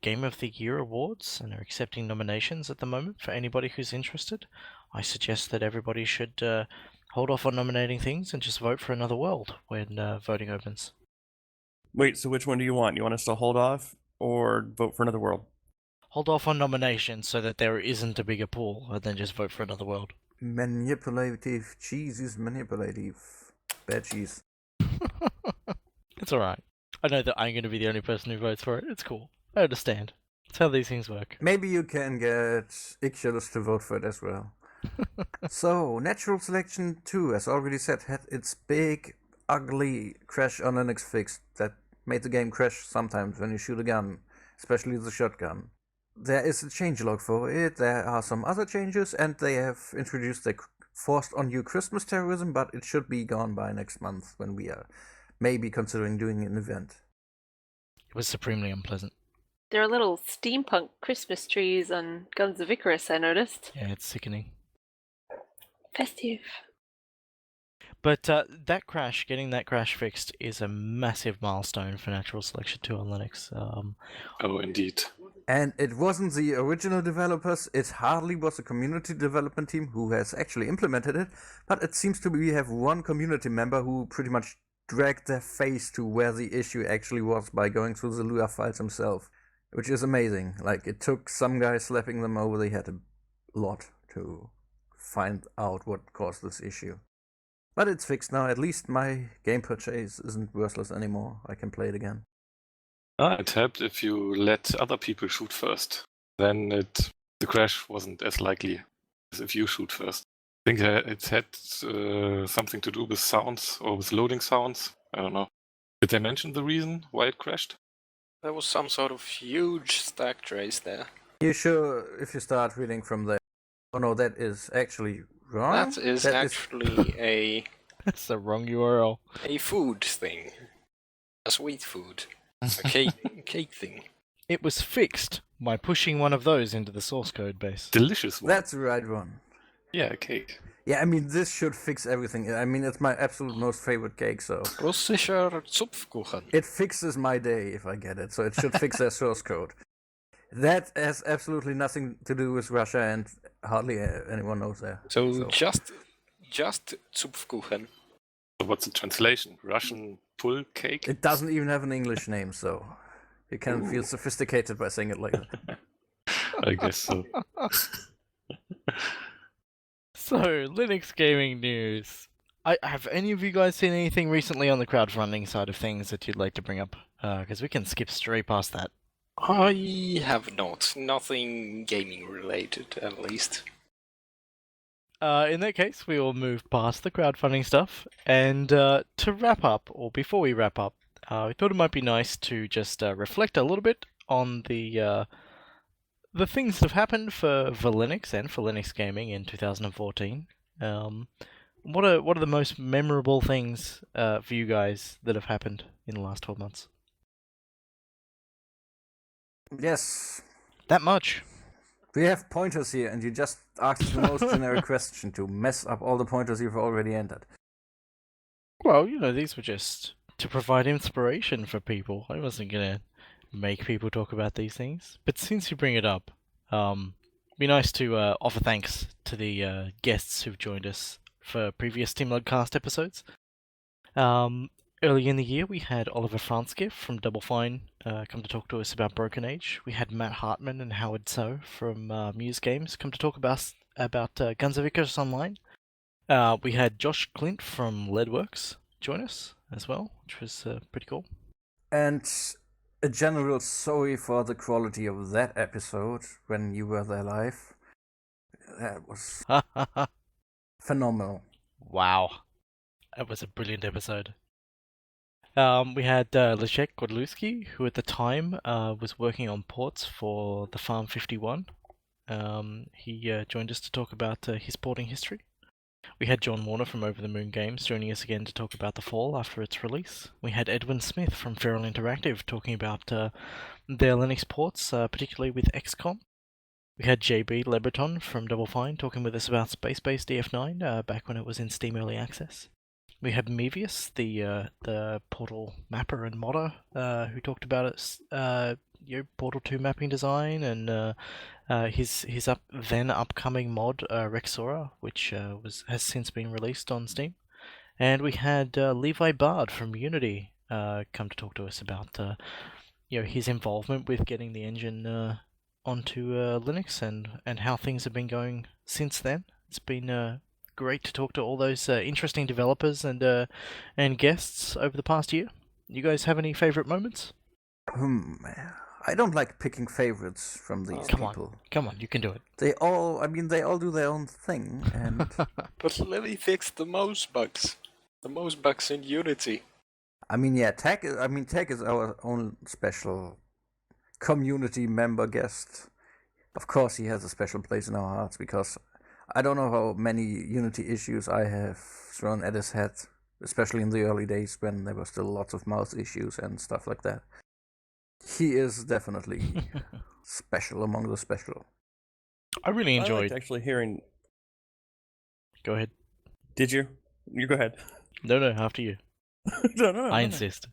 Game of the Year awards and are accepting nominations at the moment for anybody who's interested. I suggest that everybody should hold off on nominating things and just vote for another world when voting opens. Wait, so which one do you want? You want us to hold off or vote for another world? Hold off on nominations so that there isn't a bigger pool, and then just vote for another world. Manipulative. Cheese is manipulative. Bad cheese. It's alright. I know that I'm going to be the only person who votes for it. It's cool. I understand. That's how these things work. Maybe you can get Ixchilus to vote for it as well. So, Natural Selection 2, as already said, had its big, ugly crash on Linux fix that made the game crash sometimes when you shoot a gun, especially the shotgun. There is a changelog for it, there are some other changes, and they have introduced the forced on you Christmas terrorism, but it should be gone by next month when we are maybe considering doing an event. It was supremely unpleasant. There are little steampunk Christmas trees on Guns of Icarus, I noticed. Yeah, it's sickening. Festive. But getting that crash fixed is a massive milestone for Natural Selection 2 on Linux. Oh, indeed. And it wasn't the original developers, it hardly was a community development team who has actually implemented it, but it seems to be we have one community member who pretty much dragged their face to where the issue actually was by going through the Lua files himself, which is amazing. Like, it took some guy slapping them over the head a lot to find out what caused this issue. But it's fixed now. At least my game purchase isn't worthless anymore. I can play it again. It helped if you let other people shoot first. Then the crash wasn't as likely as if you shoot first. I think it had something to do with sounds or with loading sounds. I don't know. Did they mention the reason why it crashed? There was some sort of huge stack trace there. You sure if you start reading from there? Oh no, that is actually wrong. That is actually That's the wrong URL. a food thing. A sweet food. A cake thing. It was fixed by pushing one of those into the source code base. Delicious one. That's the right one. Yeah, cake. Yeah, I mean, this should fix everything. I mean, it's my absolute most favorite cake, so... Russischer Zupfkuchen. It fixes my day if I get it, so it should fix their source code. That has absolutely nothing to do with Russia, and hardly anyone knows there. So just Zupfkuchen. So what's the translation? Russian pull cake? It doesn't even have an English name, so you can feel sophisticated by saying it like that. I guess so. So, Linux gaming news. Have any of you guys seen anything recently on the crowdfunding side of things that you'd like to bring up? Because we can skip straight past that. I have not. Nothing gaming related, at least. In that case, we will move past the crowdfunding stuff. And to wrap up, or before we wrap up, we thought it might be nice to just reflect a little bit on the things that have happened for Linux and for Linux gaming in 2014. What are the most memorable things for you guys that have happened in the last 12 months? Yes. That much. We have pointers here, and you just asked the most generic question to mess up all the pointers you've already entered. Well, these were just to provide inspiration for people. I wasn't going to make people talk about these things. But since you bring it up, it'd be nice to offer thanks to the guests who've joined us for previous SteamLUG Cast episodes. Early in the year, we had Oliver Franzke from Double Fine come to talk to us about Broken Age. We had Matt Hartman and Howard So from Muse Games come to talk about Guns of Icarus Online. We had Josh Clint from Leadworks join us as well, which was pretty cool. And a general sorry for the quality of that episode when you were there live. That was phenomenal. Wow. That was a brilliant episode. We had Leszek Godlewski, who at the time was working on ports for the Farm 51. He joined us to talk about his porting history. We had John Warner from Over the Moon Games joining us again to talk about The Fall after its release. We had Edwin Smith from Feral Interactive talking about their Linux ports, particularly with XCOM. We had JB Lebreton from Double Fine talking with us about Space Base DF9 back when it was in Steam Early Access. We had Mevius, the Portal mapper and modder, who talked about its Portal 2 mapping design and his then upcoming mod Rexora, which has since been released on Steam. And we had Levi Bard from Unity come to talk to us about his involvement with getting the engine onto Linux and how things have been going since then. It's been great to talk to all those interesting developers and guests over the past year. You guys have any favorite moments? I don't like picking favorites from these people. Come on, you can do it. They all do their own thing, and But Lily fixed the most bugs. The most bugs in Unity. I mean, yeah, Tech is our own special community member guest. Of course, he has a special place in our hearts because I don't know how many Unity issues I have thrown at his head, especially in the early days when there were still lots of mouse issues and stuff like that. He is definitely special among the special. I really I enjoyed liked actually hearing. Go ahead. Did you? You go ahead. No, after you. No. I insist.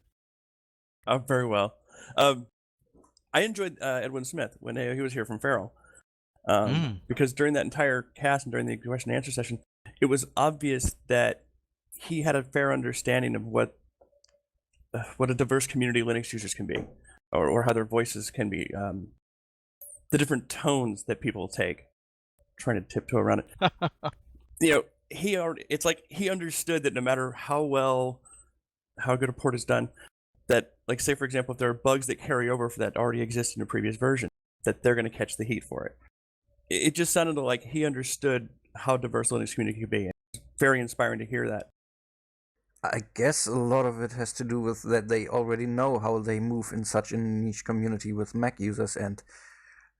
Oh, very well. I enjoyed Edwin Smith when he was here from Feral. Because during that entire cast and during the question and answer session, it was obvious that he had a fair understanding of what a diverse community Linux users can be, or how their voices can be, the different tones that people take. Trying to tiptoe around it. It's like he understood that no matter how good a port is done, that, like, say for example, if there are bugs that carry over that already exist in a previous version, that they're going to catch the heat for it. It just sounded like he understood how diverse Linux community could be. And it's very inspiring to hear that. I guess a lot of it has to do with that they already know how they move in such a niche community with Mac users, and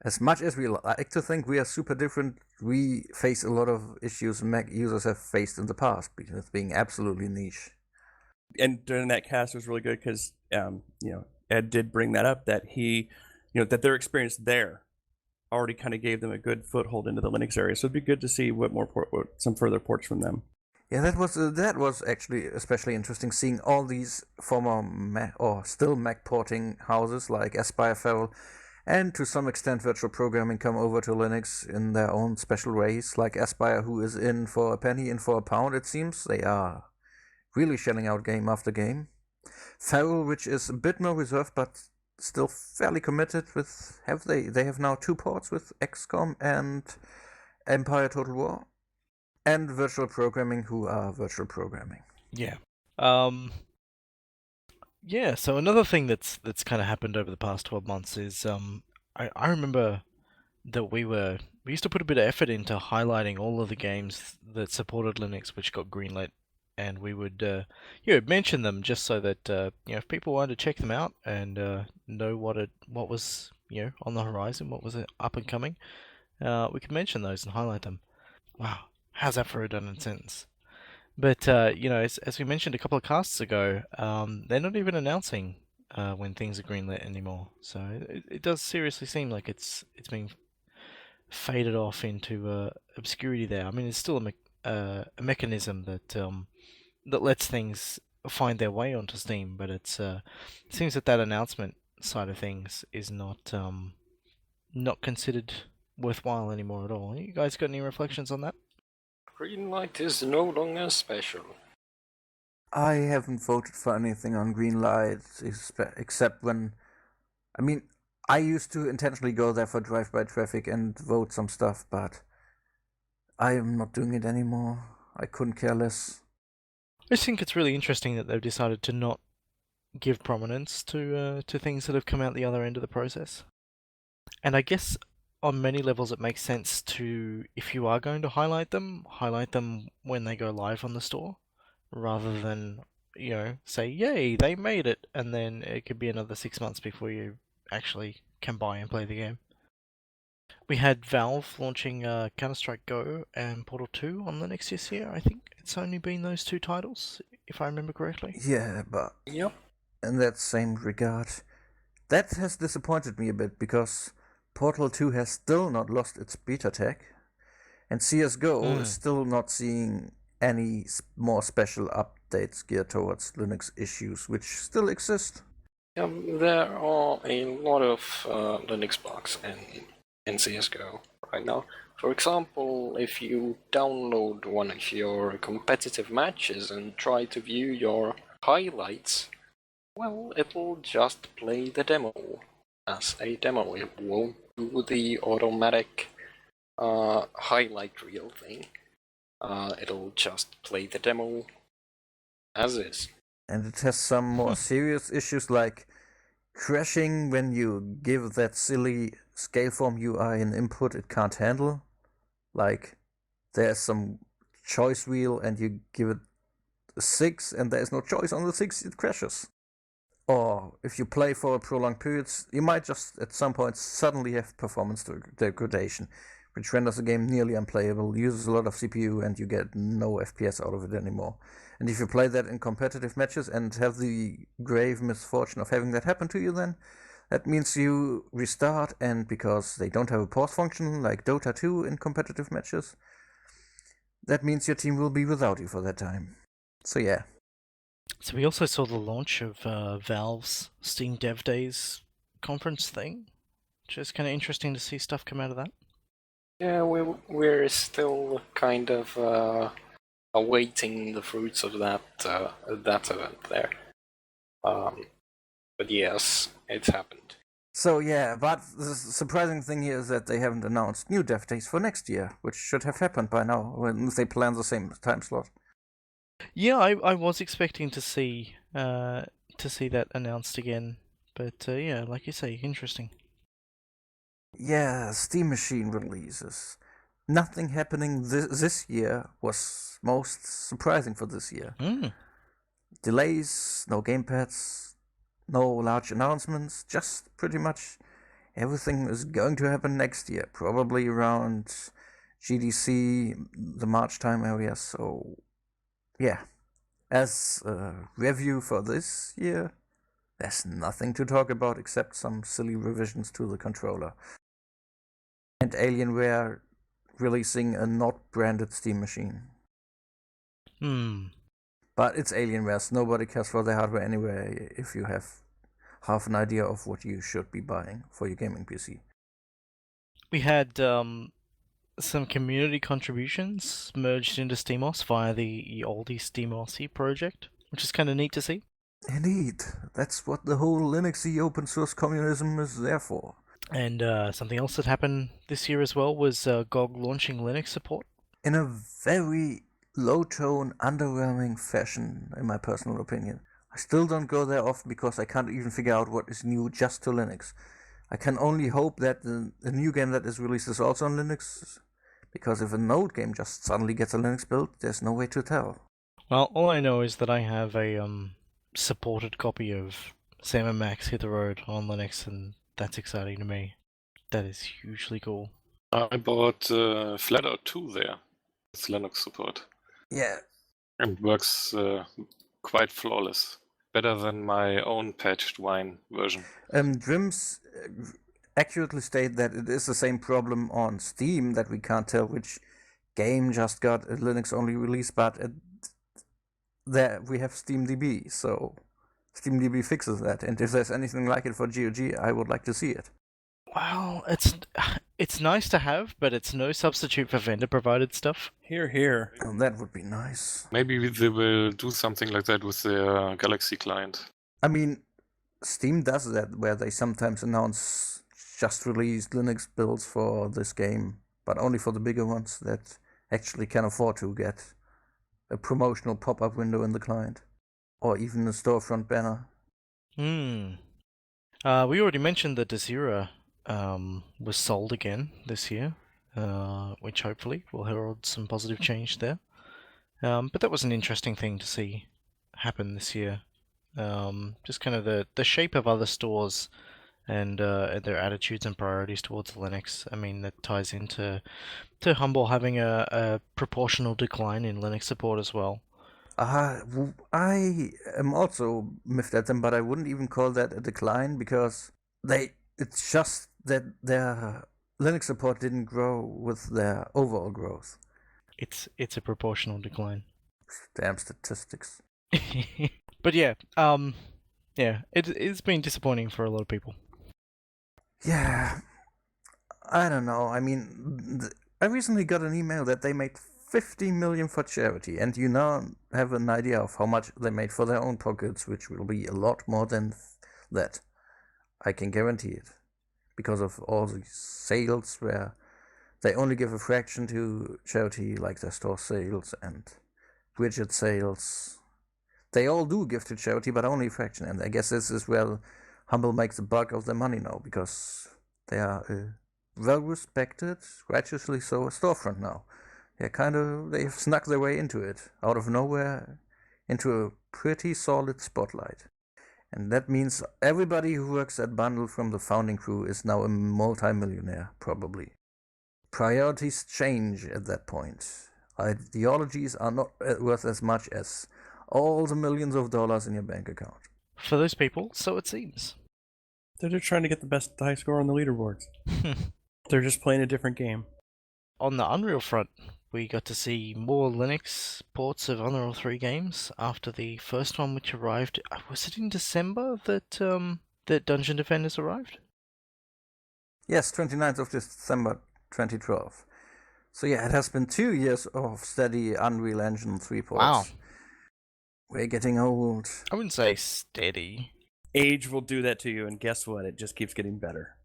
as much as we like to think we are super different, we face a lot of issues Mac users have faced in the past, because being absolutely niche. And during that cast, it was really good because Ed did bring that up, that that their experience there already kind of gave them a good foothold into the Linux area. So it'd be good to see what some further ports from them. Yeah, that was actually especially interesting, seeing all these former Mac or still Mac porting houses like Aspire, Feral, and to some extent virtual programming come over to Linux in their own special ways, like Aspire, who is in for a penny, in for a pound, it seems. They are really shelling out game after game. Feral, which is a bit more reserved, but still fairly committed with, they have now 2 ports with XCOM and Empire Total War. And virtual programming, who are virtual programming. Yeah. Yeah, so another thing that's kind of happened over the past 12 months is I remember that we used to put a bit of effort into highlighting all of the games that supported Linux which got greenlit, and we would mention them just so that if people wanted to check them out and know what was on the horizon, what was up and coming, we could mention those and highlight them. Wow, how's that for a redundant sentence? But as we mentioned a couple of casts ago, they're not even announcing when things are greenlit anymore. So it does seriously seem like it's being faded off into obscurity there. I mean, it's still a mechanism that lets things find their way onto Steam, but it seems that announcement side of things is not considered worthwhile anymore at all. You guys got any reflections on that? Greenlight is no longer special. I haven't voted for anything on green light, except when... I mean, I used to intentionally go there for drive-by traffic and vote some stuff, but I am not doing it anymore. I couldn't care less. I just think it's really interesting that they've decided to not give prominence to things that have come out the other end of the process. And I guess on many levels it makes sense to, if you are going to highlight them when they go live on the store, rather than, say, yay, they made it, and then it could be another 6 months before you actually can buy and play the game. We had Valve launching Counter-Strike Go and Portal 2 on Linux this year. I think it's only been those two titles, if I remember correctly. Yeah, but Yep. in that same regard, that has disappointed me a bit, because Portal 2 has still not lost its beta tag, and CSGO is still not seeing any more special updates geared towards Linux issues, which still exist. There are a lot of Linux bugs in CSGO right now. For example, if you download one of your competitive matches and try to view your highlights, well, it'll just play the demo as a demo. It won't do the automatic highlight reel thing. It'll just play the demo as is. And it has some more serious issues, like crashing when you give that silly Scaleform UI an input it can't handle. Like, there's some choice wheel and you give it a 6 and there's no choice on the 6, it crashes. Or if you play for prolonged periods, you might just at some point suddenly have performance degradation, which renders the game nearly unplayable, uses a lot of CPU, and you get no FPS out of it anymore. And if you play that in competitive matches and have the grave misfortune of having that happen to you, then that means you restart, and because they don't have a pause function like Dota 2 in competitive matches, that means your team will be without you for that time. So yeah. So we also saw the launch of Valve's Steam Dev Days conference thing, which is kind of interesting to see stuff come out of that. Yeah, we're still kind of awaiting the fruits of that event there. But yes, it's happened. So yeah, but the surprising thing here is that they haven't announced new dev days for next year, which should have happened by now when they plan the same time slot. Yeah, I was expecting to see that announced again, but yeah, like you say, interesting. Yeah, Steam Machine releases. Nothing happening this year was most surprising for this year. Delays, no gamepads, no large announcements, just pretty much everything is going to happen next year, probably around GDC, the March time area. So yeah, as a review for this year, there's nothing to talk about except some silly revisions to the controller. And Alienware releasing a not branded Steam Machine. But it's Alienware, so nobody cares for the hardware anyway if you have half an idea of what you should be buying for your gaming PC. We had some community contributions merged into SteamOS via the oldie SteamOS project, which is kind of neat to see. Indeed, that's what the whole Linuxy open source communism is there for. And something else that happened this year as well was GOG launching Linux support. In a very low-tone, underwhelming fashion, in my personal opinion. I still don't go there often because I can't even figure out what is new just to Linux. I can only hope that the new game that is released is also on Linux, because if a Node game just suddenly gets a Linux build, there's no way to tell. Well, all I know is that I have a supported copy of Sam & Max Hit the Road on Linux, and that's exciting to me. That is hugely cool. I bought Flatout 2 there. It's Linux support. Yeah. And works quite flawless. Better than my own patched Wine version. Drims accurately state that it is the same problem on Steam, that we can't tell which game just got a Linux-only release, but there we have SteamDB, so SteamDB fixes that, and if there's anything like it for GOG, I would like to see it. Well, it's nice to have, but it's no substitute for vendor-provided stuff. Here, here. Oh, that would be nice. Maybe they will do something like that with their Galaxy client. I mean, Steam does that, where they sometimes announce just released Linux builds for this game, but only for the bigger ones that actually can afford to get a promotional pop-up window in the client, or even a storefront banner. We already mentioned that Desira was sold again this year, which hopefully will herald some positive change there. But that was an interesting thing to see happen this year. Just kind of the shape of other stores and their attitudes and priorities towards Linux. I mean, that ties into Humble having a proportional decline in Linux support as well. I am also miffed at them, but I wouldn't even call that a decline because it's just that their Linux support didn't grow with their overall growth. It's a proportional decline. Damn statistics. But yeah, it's been disappointing for a lot of people. Yeah, I don't know. I mean, I recently got an email that they made 50 million for charity, and you now have an idea of how much they made for their own pockets, which will be a lot more than that. I can guarantee it. Because of all the sales where they only give a fraction to charity, like their store sales and widget sales. They all do give to charity, but only a fraction. And I guess this is where Humble makes the bulk of their money now, because they are a well-respected, righteously so, storefront now. They've snuck their way into it, out of nowhere, into a pretty solid spotlight. And that means everybody who works at Bundle from the founding crew is now a multi-millionaire, probably. Priorities change at that point. Ideologies are not worth as much as all the millions of dollars in your bank account. For those people, so it seems. They're just trying to get the high score on the leaderboards. They're just playing a different game. On the Unreal front, we got to see more Linux ports of Unreal 3 games after the first one, which arrived. Was it in December that Dungeon Defenders arrived? Yes, 29th of December 2012. So yeah, it has been 2 years of steady Unreal Engine 3 ports. Wow. We're getting old. I wouldn't say steady. Age will do that to you, and guess what? It just keeps getting better.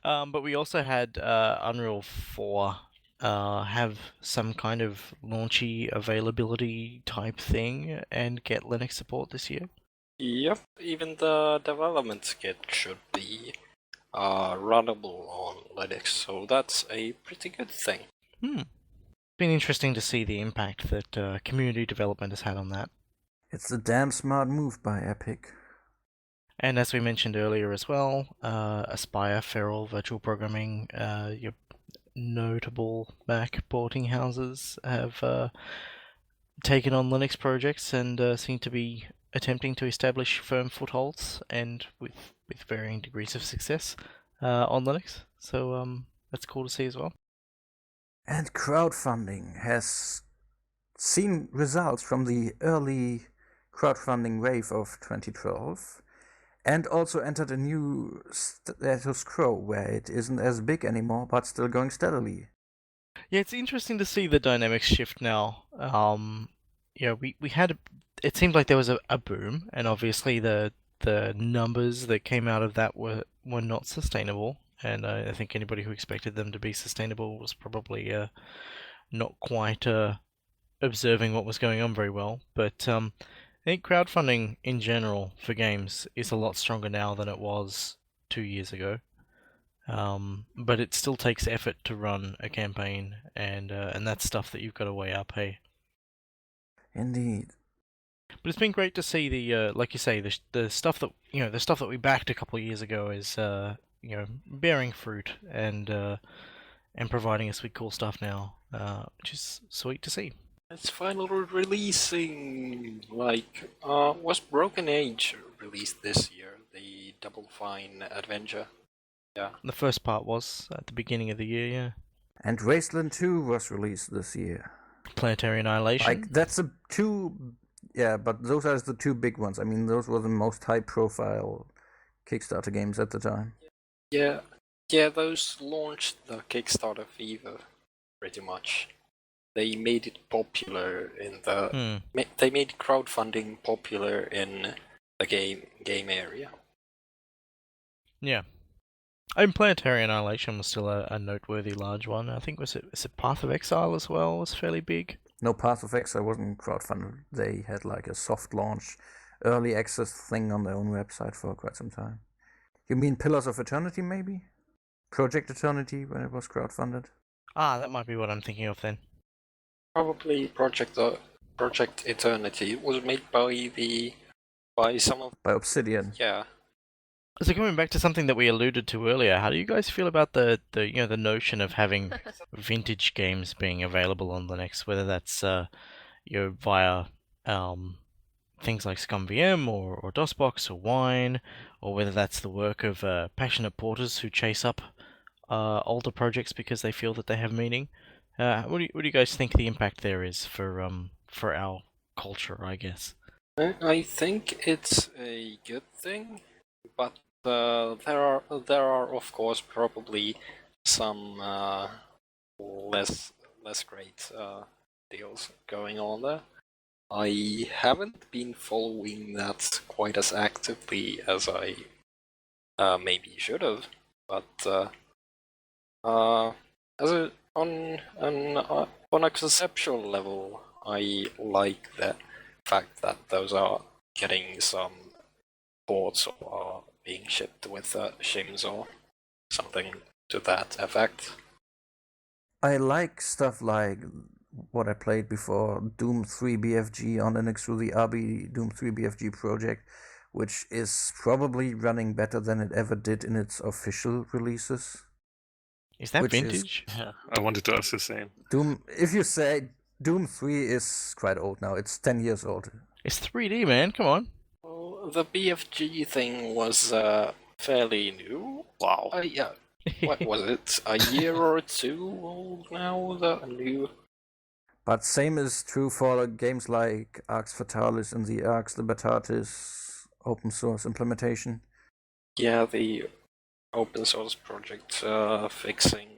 But we also had Unreal 4 have some kind of launchy availability type thing and get Linux support this year. Yep, even the development kit should be runnable on Linux, so that's a pretty good thing. It's been interesting to see the impact that community development has had on that. It's a damn smart move by Epic. And as we mentioned earlier as well, Aspire, Feral, Virtual Programming, your notable Mac porting houses have taken on Linux projects and seem to be attempting to establish firm footholds, and with varying degrees of success on Linux. So that's cool to see as well. And crowdfunding has seen results from the early crowdfunding wave of 2012, and also entered a new status quo where it isn't as big anymore, but still going steadily. Yeah, it's interesting to see the dynamics shift now. We had it seemed like there was a boom, and obviously the numbers that came out of that were not sustainable. And I think anybody who expected them to be sustainable was probably not quite observing what was going on very well. But I think crowdfunding in general for games is a lot stronger now than it was 2 years ago. But it still takes effort to run a campaign, and that's stuff that you've got to weigh up, hey. Indeed. But it's been great to see the, like you say, the stuff that we backed a couple of years ago is bearing fruit and providing us with cool stuff now, which is sweet to see. It's finally releasing. Was Broken Age released this year? The Double Fine adventure. Yeah. The first part was at the beginning of the year, yeah. And Wasteland 2 was released this year. Planetary Annihilation. That's but those are the two big ones. I mean, those were the most high-profile Kickstarter games at the time. Yeah, Yeah, those launched the Kickstarter fever, pretty much. They made it popular in the. They made crowdfunding popular in the game area. Yeah. I mean, Planetary Annihilation was still a noteworthy large one. I think was it Path of Exile as well was fairly big. No, Path of Exile wasn't crowdfunded. They had like a soft launch, early access thing on their own website for quite some time. You mean Pillars of Eternity, maybe? Project Eternity, when it was crowdfunded? Ah, that might be what I'm thinking of then. Probably Project Eternity. It was made by some of. By Obsidian. Yeah. So coming back to something that we alluded to earlier, how do you guys feel about the notion of having vintage games being available on Linux, whether that's via things like ScumVM or DOSBox or Wine, or whether that's the work of passionate porters who chase up older projects because they feel that they have meaning? What do you guys think the impact there is for our culture, I guess? I think it's a good thing, but there are of course probably some less great deals going on there. I haven't been following that quite as actively as I maybe should have, but on a conceptual level, I like the fact that those are getting some ports or are being shipped with shims or something to that effect. I like stuff like what I played before, Doom 3 BFG on Linux through the RB Doom 3 BFG project, which is probably running better than it ever did in its official releases. Is that vintage? Yeah, I wanted to ask the same. Doom, if you say Doom 3 is quite old now, it's 10 years old. It's 3D, man, come on. Well, the BFG thing was fairly new. Wow. Yeah. What was it? A year or two old now? The new. But same is true for games like Arx Fatalis and the Arx Libertatis open source implementation. Yeah, the open source project fixing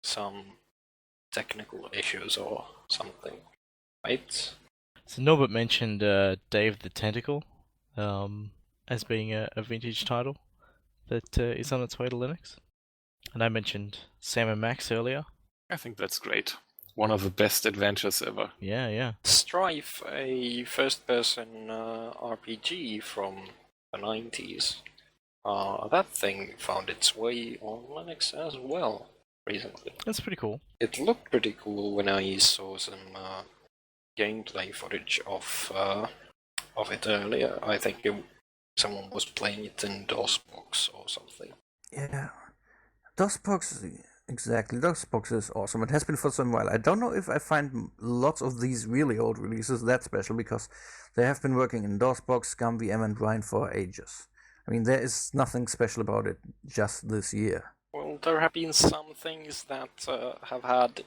some technical issues or something, right? So Norbert mentioned Dave the Tentacle as being a vintage title that is on its way to Linux. And I mentioned Sam & Max earlier. I think that's great. One of the best adventures ever. Yeah. Strife, a first-person RPG from the 90s. That thing found its way on Linux as well recently. That's pretty cool. It looked pretty cool when I saw some gameplay footage of it earlier. I think someone was playing it in DOSBox or something. Yeah, DOSBox, exactly. DOSBox is awesome. It has been for some while. I don't know if I find lots of these really old releases that special, because they have been working in DOSBox, ScumVM, and Wine for ages. I mean, there is nothing special about it just this year. Well, there have been some things that have had,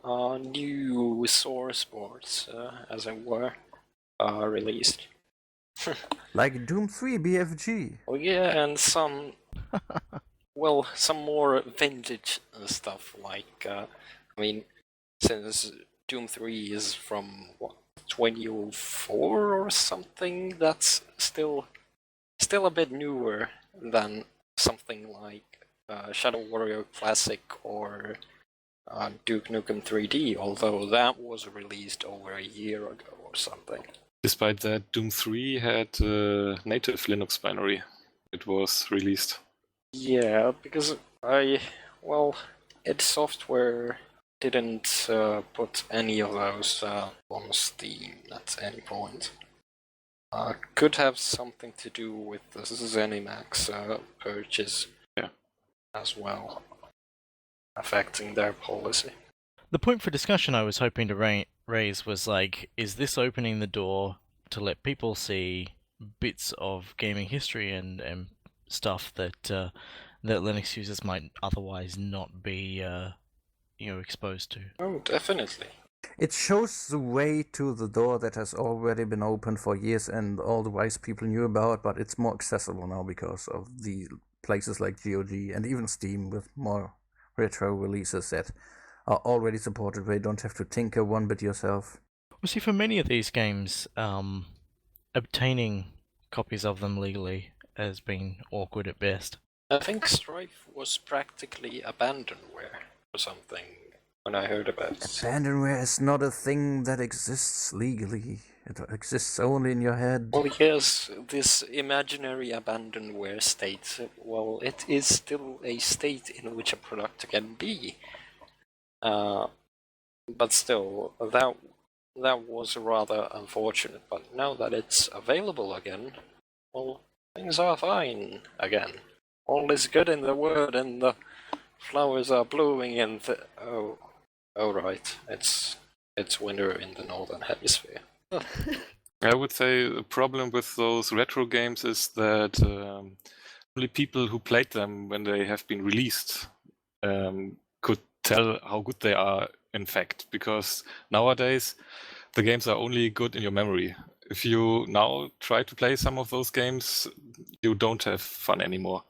new source ports, as it were, released. Like Doom 3 BFG. Oh yeah, and some more vintage stuff, like, since Doom 3 is from, 2004 or something, that's still a bit newer than something like Shadow Warrior Classic or Duke Nukem 3D, although that was released over a year ago or something. Despite that, Doom 3 had a native Linux binary. It was released. Yeah, because id Software didn't put any of those on Steam at any point. Could have something to do with the ZeniMax purchase as well, affecting their policy. The point for discussion I was hoping to raise was like, is this opening the door to let people see bits of gaming history and stuff that that Linux users might otherwise not be exposed to? Oh, definitely. It shows the way to the door that has already been open for years and all the wise people knew about, but it's more accessible now because of the places like GOG and even Steam with more retro releases that are already supported, where you don't have to tinker one bit yourself. Well, see, for many of these games, obtaining copies of them legally has been awkward at best. I think Strife was practically abandonware or something when I heard about it. Abandonware is not a thing that exists legally. It exists only in your head. Well, yes, this imaginary abandonware state, well, it is still a state in which a product can be. But still, that was rather unfortunate. But now that it's available again, well, things are fine again. All is good in the world, and the flowers are blooming, and oh right, it's winter in the northern hemisphere. I would say the problem with those retro games is that only people who played them when they have been released could tell how good they are, in fact, because nowadays the games are only good in your memory. If you now try to play some of those games, you don't have fun anymore.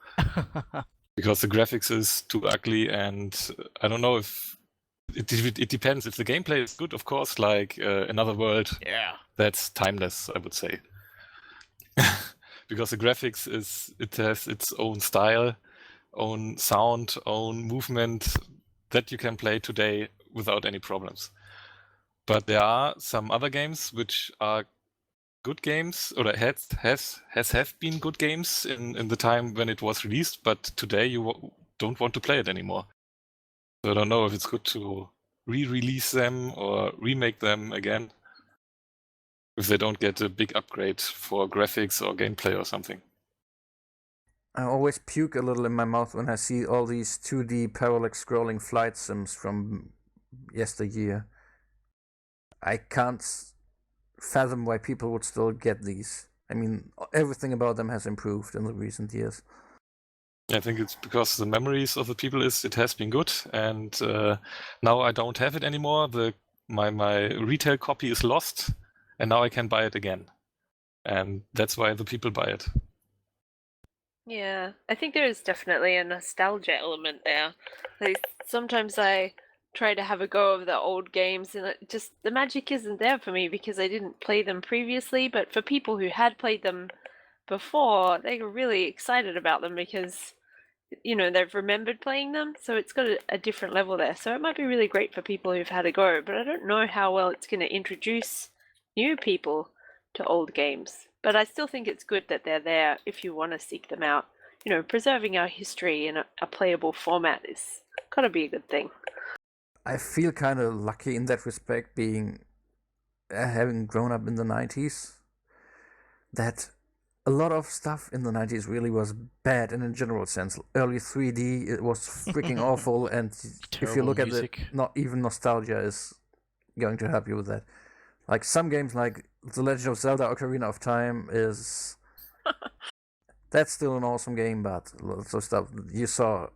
Because the graphics is too ugly, and I don't know if it depends. If the gameplay is good, of course, like Another World, Yeah. that's timeless, I would say. Because the graphics has its own style, own sound, own movement that you can play today without any problems. But there are some other games which are good games, or have been good games in the time when it was released, but today you don't want to play it anymore. So I don't know if it's good to re-release them or remake them again if they don't get a big upgrade for graphics or gameplay or something. I always puke a little in my mouth when I see all these 2D parallax scrolling flight sims from yesteryear. I can't fathom why people would still get these. I mean, everything about them has improved in the recent years. I think it's because the memories of the people it has been good, and now I don't have it anymore. My retail copy is lost, and now I can buy it again, and that's why the people buy it. Yeah, I think there is definitely a nostalgia element there. Like, sometimes I try to have a go of the old games, and the magic isn't there for me because I didn't play them previously. But for people who had played them before, they were really excited about them because, they've remembered playing them. So it's got a different level there. So it might be really great for people who've had a go, but I don't know how well it's going to introduce new people to old games. But I still think it's good that they're there if you want to seek them out. Preserving our history in a playable format is gotta be a good thing. I feel kind of lucky in that respect, being having grown up in the 90s, that a lot of stuff in the 90s really was bad in a general sense. Early 3D, it was freaking awful, and if you look at it, not even nostalgia is going to help you with that. Like some games like The Legend of Zelda Ocarina of Time is... That's still an awesome game, but lots of stuff. You saw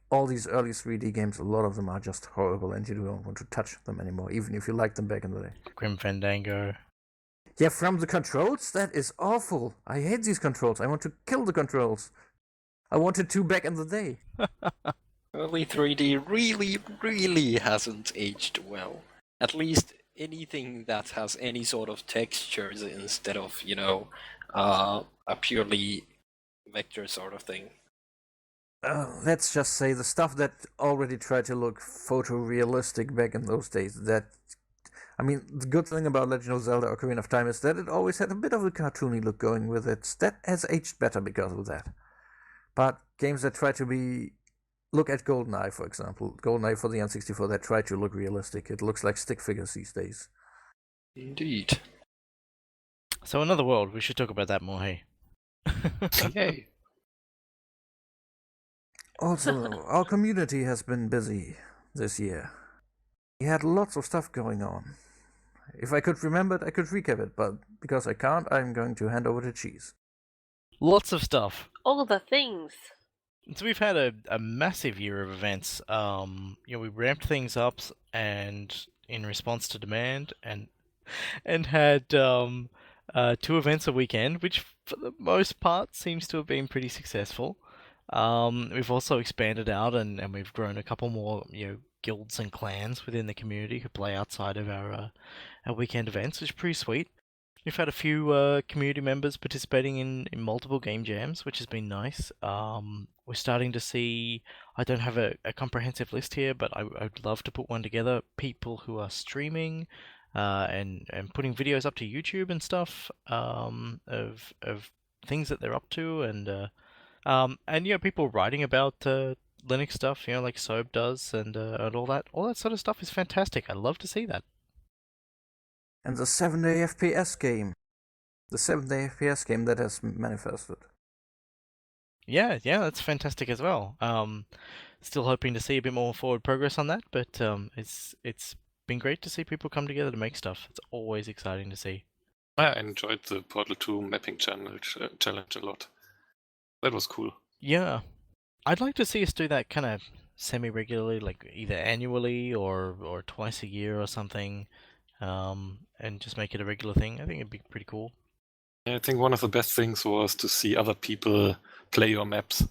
all these early 3D games, a lot of them are just horrible, and you don't want to touch them anymore, even if you liked them back in the day. Grim Fandango. Yeah, from the controls? That is awful. I hate these controls. I want to kill the controls. I wanted to back in the day. Early 3D really hasn't aged well. At least anything that has any sort of textures instead of, a purely vector sort of thing. Let's just say the stuff that already tried to look photorealistic back in those days, the good thing about Legend of Zelda Ocarina of Time is that it always had a bit of a cartoony look going with it. That has aged better because of that. But games that try to look at GoldenEye, for example. GoldenEye for the N64, that try to look realistic. It looks like stick figures these days. Indeed. So Another World, we should talk about that more, hey? Yay. Also, our community has been busy this year. We had lots of stuff going on. If I could remember it, I could recap it, but because I can't, I'm going to hand over to Cheese. Lots of stuff. All the things. So we've had a massive year of events. We ramped things up and in response to demand, and had 2 events a weekend, which for the most part seems to have been pretty successful. We've also expanded out and we've grown a couple more, guilds and clans within the community who play outside of our weekend events, which is pretty sweet. We've had a few community members participating in multiple game jams, which has been nice. We're starting to see, I don't have a comprehensive list here, but I'd love to put one together. People who are streaming and putting videos up to YouTube and stuff of things that they're up to, and people writing about Linux stuff, like Soap does, and all that sort of stuff is fantastic. I love to see that. And the 7-day FPS game. The 7-day FPS game that has manifested. Yeah, that's fantastic as well. Still hoping to see a bit more forward progress on that, but it's been great to see people come together to make stuff. It's always exciting to see. I enjoyed the Portal 2 mapping challenge a lot. That was cool. Yeah, I'd like to see us do that kind of semi-regularly, like either annually or twice a year or something, and just make it a regular thing. I think it'd be pretty cool. I think one of the best things was to see other people play your maps.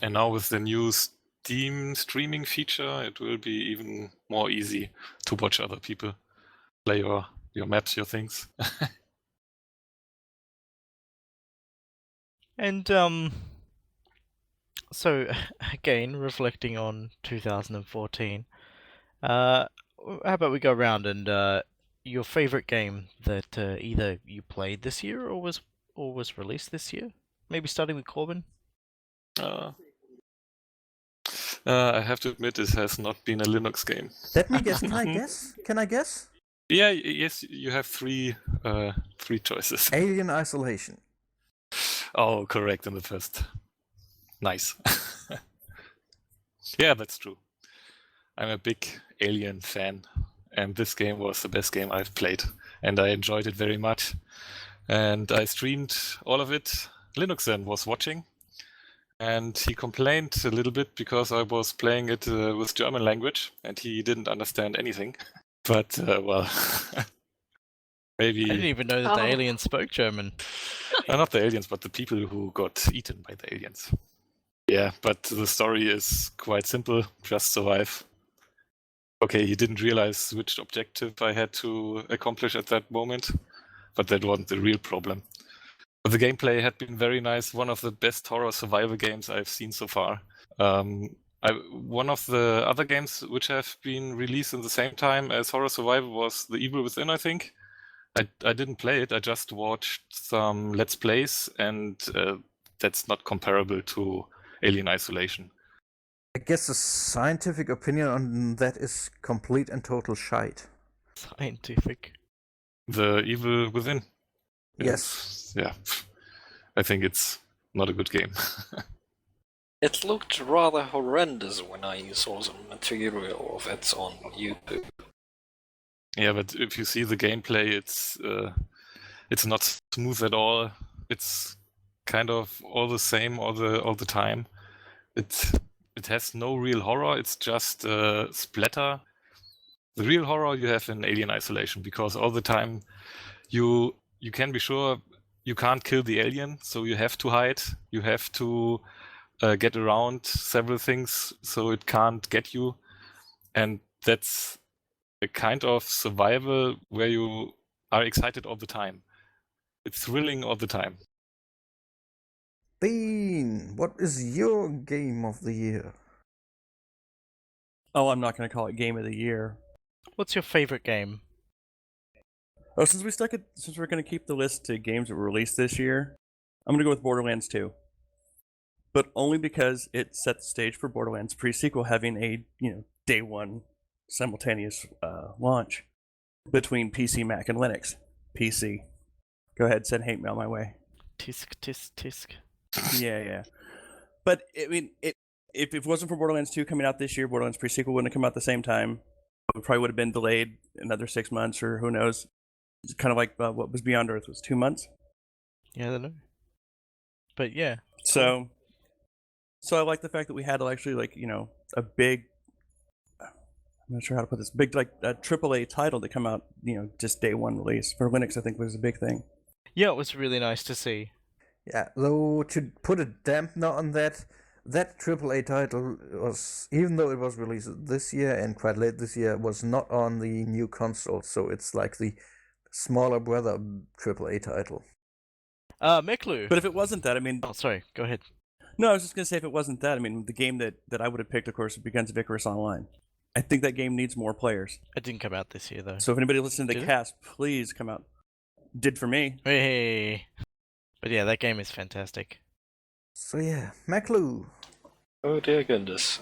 And now with the new Steam streaming feature, it will be even more easy to watch other people play your maps, your things. And so again, reflecting on 2014, how about we go around and your favorite game that either you played this year or was released this year? Maybe starting with Corbin. I have to admit, this has not been a Linux game. Let me guess. Can I guess? Can I guess? Yeah, yes, you have three choices. Alien Isolation. Oh, correct in the first. Nice. Yeah, that's true. I'm a big Alien fan, and this game was the best game I've played, and I enjoyed it very much. And I streamed all of it. Linuxen was watching, and he complained a little bit because I was playing it with German language, and he didn't understand anything. But, well, maybe... I didn't even know that the aliens spoke German. Not the aliens, but the people who got eaten by the aliens. Yeah, but the story is quite simple. Just survive. Okay, he didn't realize which objective I had to accomplish at that moment, but that wasn't the real problem. But the gameplay had been very nice. One of the best horror survival games I've seen so far. One of the other games which have been released in the same time as Horror Survival was The Evil Within, I think. I didn't play it, I just watched some Let's Plays, and that's not comparable to Alien Isolation. I guess the scientific opinion on that is complete and total shite. Scientific. The Evil Within? Yes. Yeah. I think it's not a good game. It looked rather horrendous when I saw some material of it on YouTube. Yeah, but if you see the gameplay, it's not smooth at all. It's kind of all the same all the time. It has no real horror. It's just splatter. The real horror you have in Alien Isolation, because all the time you can be sure you can't kill the alien, so you have to hide. You have to get around several things so it can't get you, and that's a kind of survival where you are excited all the time. It's thrilling all the time. Bean, what is your game of the year? Oh, I'm not going to call it game of the year. What's your favorite game? Oh, since we're going to keep the list to games that were released this year, I'm going to go with Borderlands 2. But only because it set the stage for Borderlands pre-sequel having a, day one simultaneous launch between PC, Mac, and Linux. PC. Go ahead, send hate mail my way. Tisk, tisk, tisk. Yeah. But, I mean, if it wasn't for Borderlands 2 coming out this year, Borderlands pre-sequel wouldn't have come out at the same time. It probably would have been delayed another 6 months, or who knows. It's kind of like what was Beyond Earth was 2 months. Yeah, I don't know. But yeah. So I like the fact that we had actually a big, I'm not sure how to put this, big a AAA title to come out, just day one release for Linux. I think was a big thing. Yeah, it was really nice to see. Yeah, though to put a dampener on that, that AAA title was, even though it was released this year and quite late this year, was not on the new console, so it's like the smaller brother AAA title. Meklu. But if it wasn't that, I mean, Oh, sorry. Go ahead. no, I was just gonna say if it wasn't that, I mean, the game that I would have picked, of course, would be Guns of Icarus Online. I think that game needs more players. It didn't come out this year though. So if anybody listening to the Did it? cast, please come out. Did for me. Hey. But yeah, that game is fantastic. So yeah, Maclu. Oh dear goodness.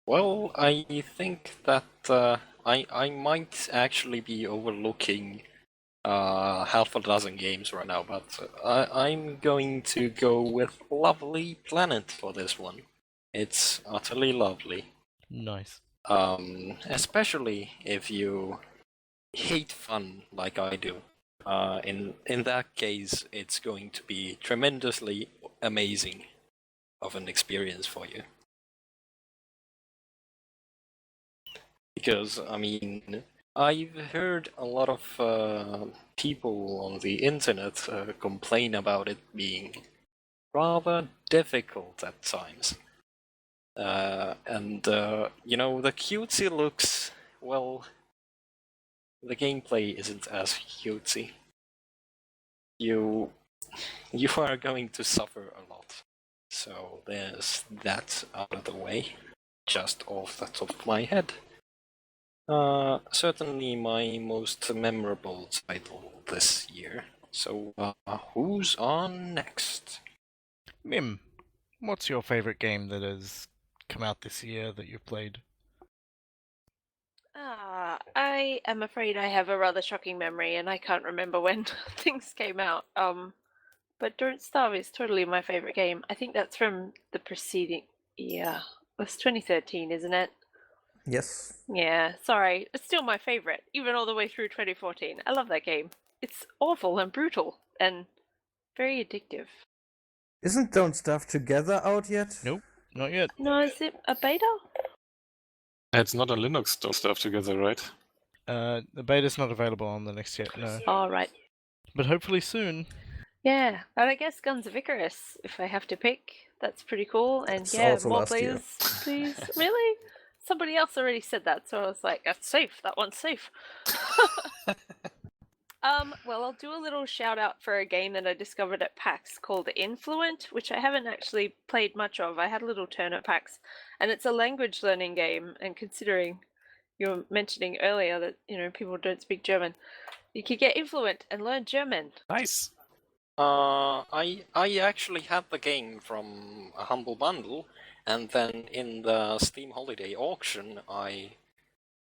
Well, I think that I might actually be overlooking half a dozen games right now, but I'm going to go with Lovely Planet for this one. It's utterly lovely. Nice. Especially if you hate fun like I do. In that case, it's going to be tremendously amazing of an experience for you. Because, I mean, I've heard a lot of people on the internet complain about it being rather difficult at times. And you know, the cutesy looks, well, the gameplay isn't as cutesy. You are going to suffer a lot. So there's that out of the way, just off the top of my head. Certainly my most memorable title this year. So, who's on next? Mim, what's your favorite game that has come out this year that you've played? I am afraid I have a rather shocking memory and I can't remember when things came out. But Don't Starve is totally my favorite game. I think that's from the preceding year. It's 2013, isn't it? Yes. Yeah, sorry. It's still my favorite, even all the way through 2014. I love that game. It's awful and brutal and very addictive. Isn't Don't Starve Together out yet? Nope, not yet. No, is it a beta? It's not on Linux stuff together, right? The beta's not available on the next yet, no. All right. But hopefully soon. Yeah, and I guess Guns of Icarus, if I have to pick. That's pretty cool. And It's yeah, also more last year. players, please. Really? Somebody else already said that, so I was like, that's safe. That one's safe. Well, I'll do a little shout out for a game that I discovered at PAX called Influent, which I haven't actually played much of. I had a little turn at PAX, and it's a language learning game. And considering you were mentioning earlier that people don't speak German, you could get Influent and learn German. Nice. I actually had the game from a Humble Bundle, and then in the Steam Holiday auction, I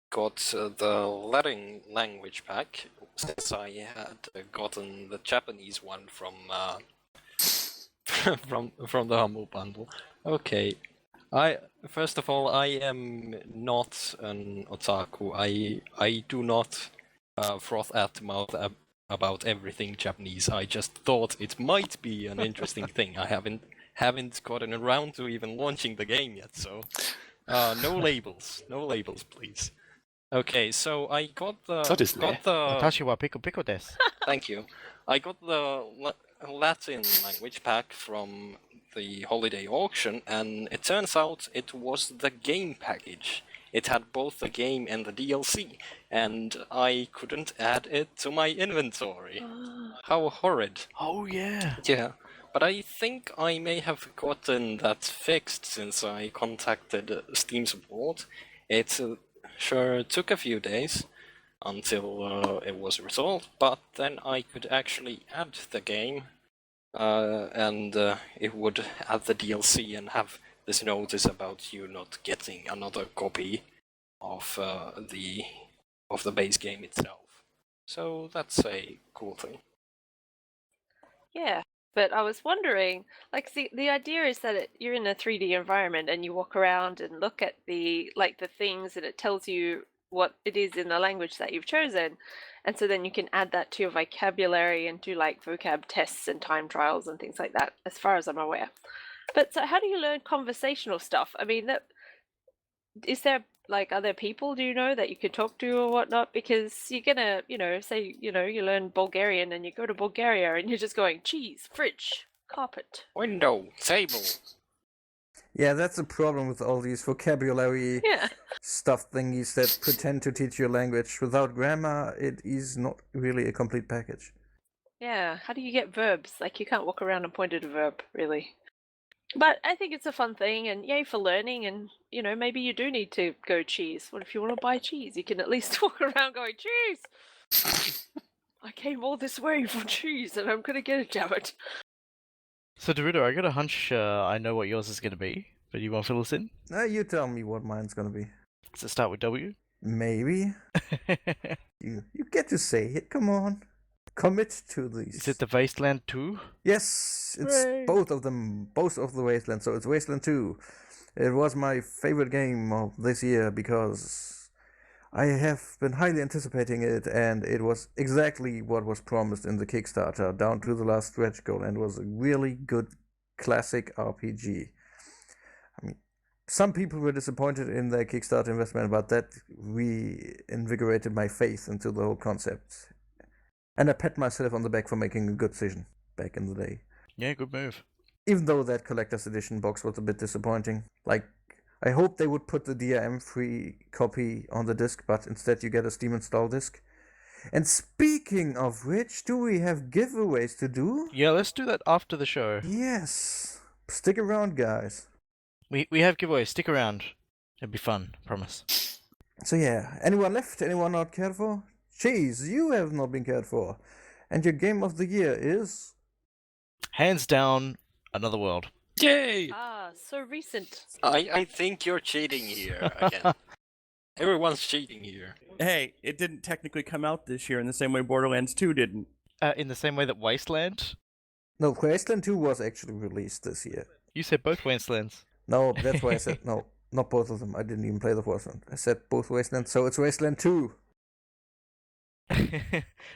got the Latin language pack, since I had gotten the Japanese one from from the Humble Bundle. Okay, first of all, I am not an otaku. I do not froth at the mouth about everything Japanese. I just thought it might be an interesting thing. I haven't gotten around to even launching the game yet, so no labels, please. Okay, so I got the Watashi wa piko piko desu. Thank you. I got the Latin language pack from the holiday auction, and it turns out it was the game package. It had both the game and the DLC, and I couldn't add it to my inventory. How horrid. Oh yeah. Yeah, but I think I may have gotten that fixed since I contacted Steam support. It sure took a few days until it was resolved, but then I could actually add the game, and it would add the DLC and have this notice about you not getting another copy of the base game itself. So that's a cool thing. Yeah, but I was wondering, like, the idea is that you're in a 3D environment and you walk around and look at the things, and it tells you what it is in the language that you've chosen, and so then you can add that to your vocabulary and do like vocab tests and time trials and things like that, as far as I'm aware. But so how do you learn conversational stuff? I mean, is there like other people do you know that you could talk to or whatnot? Because you're gonna, say, you learn Bulgarian and you go to Bulgaria and you're just going cheese, fridge, carpet. Window, table. Yeah, that's a problem with all these vocabulary Yeah. stuff thingies that pretend to teach you a language. Without grammar, it is not really a complete package. Yeah. How do you get verbs? Like you can't walk around and point at a verb, really. But I think it's a fun thing, and yay for learning. And maybe you do need to go cheese. What if you want to buy cheese? You can at least walk around going cheese. I came all this way for cheese, and I'm gonna get it, damn it. So, Dorito, I got a hunch I know what yours is going to be, but you want to fill us in? You tell me what mine's gonna be. Does it start with W? Maybe. You get to say it, come on. Commit to these. Is it the Wasteland 2? Yes, it's Hooray. both of them, both of the Wasteland. So it's Wasteland 2. It was my favorite game of this year because I have been highly anticipating it, and it was exactly what was promised in the Kickstarter, down to the last stretch goal, and was a really good classic RPG. I mean, some people were disappointed in their Kickstarter investment, but that reinvigorated my faith into the whole concept. And I pat myself on the back for making a good decision back in the day. Yeah, good move. Even though that collector's edition box was a bit disappointing. Like, I hope they would put the DRM free copy on the disc, but instead you get a Steam install disc. And speaking of which, do we have giveaways to do? Yeah, let's do that after the show. Yes. Stick around, guys. We have giveaways. Stick around. It'll be fun, promise. So yeah, anyone left? Anyone not cared for? Cheese, you have not been cared for. And your game of the year is... Hands down, Another World. Yay! Ah, so recent. I think you're cheating here again. Everyone's cheating here. Hey, it didn't technically come out this year in the same way Borderlands 2 didn't. In the same way that Wasteland? No, Wasteland 2 was actually released this year. You said both Wastelands. No, that's why I said no, not both of them. I didn't even play the first one. I said both Wastelands, so it's Wasteland 2.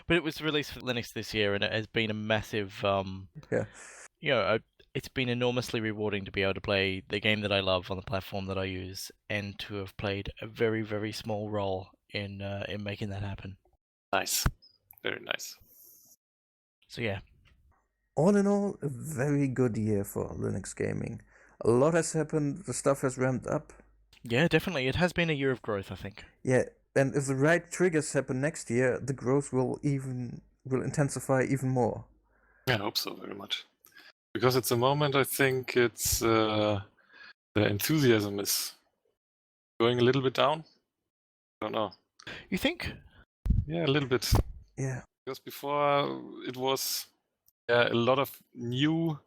But it was released for Linux this year, and it has been a massive, Yeah. It's been enormously rewarding to be able to play the game that I love on the platform that I use, and to have played a very, very small role in making that happen. Nice. Very nice. So yeah. All in all, a very good year for Linux gaming. A lot has happened, the stuff has ramped up. Yeah, definitely. It has been a year of growth, I think. Yeah, and if the right triggers happen next year, the growth will intensify even more. I hope so very much. Because at the moment, I think it's the enthusiasm is going a little bit down. I don't know. You think? Yeah, a little bit. Yeah. Because before it was a lot of new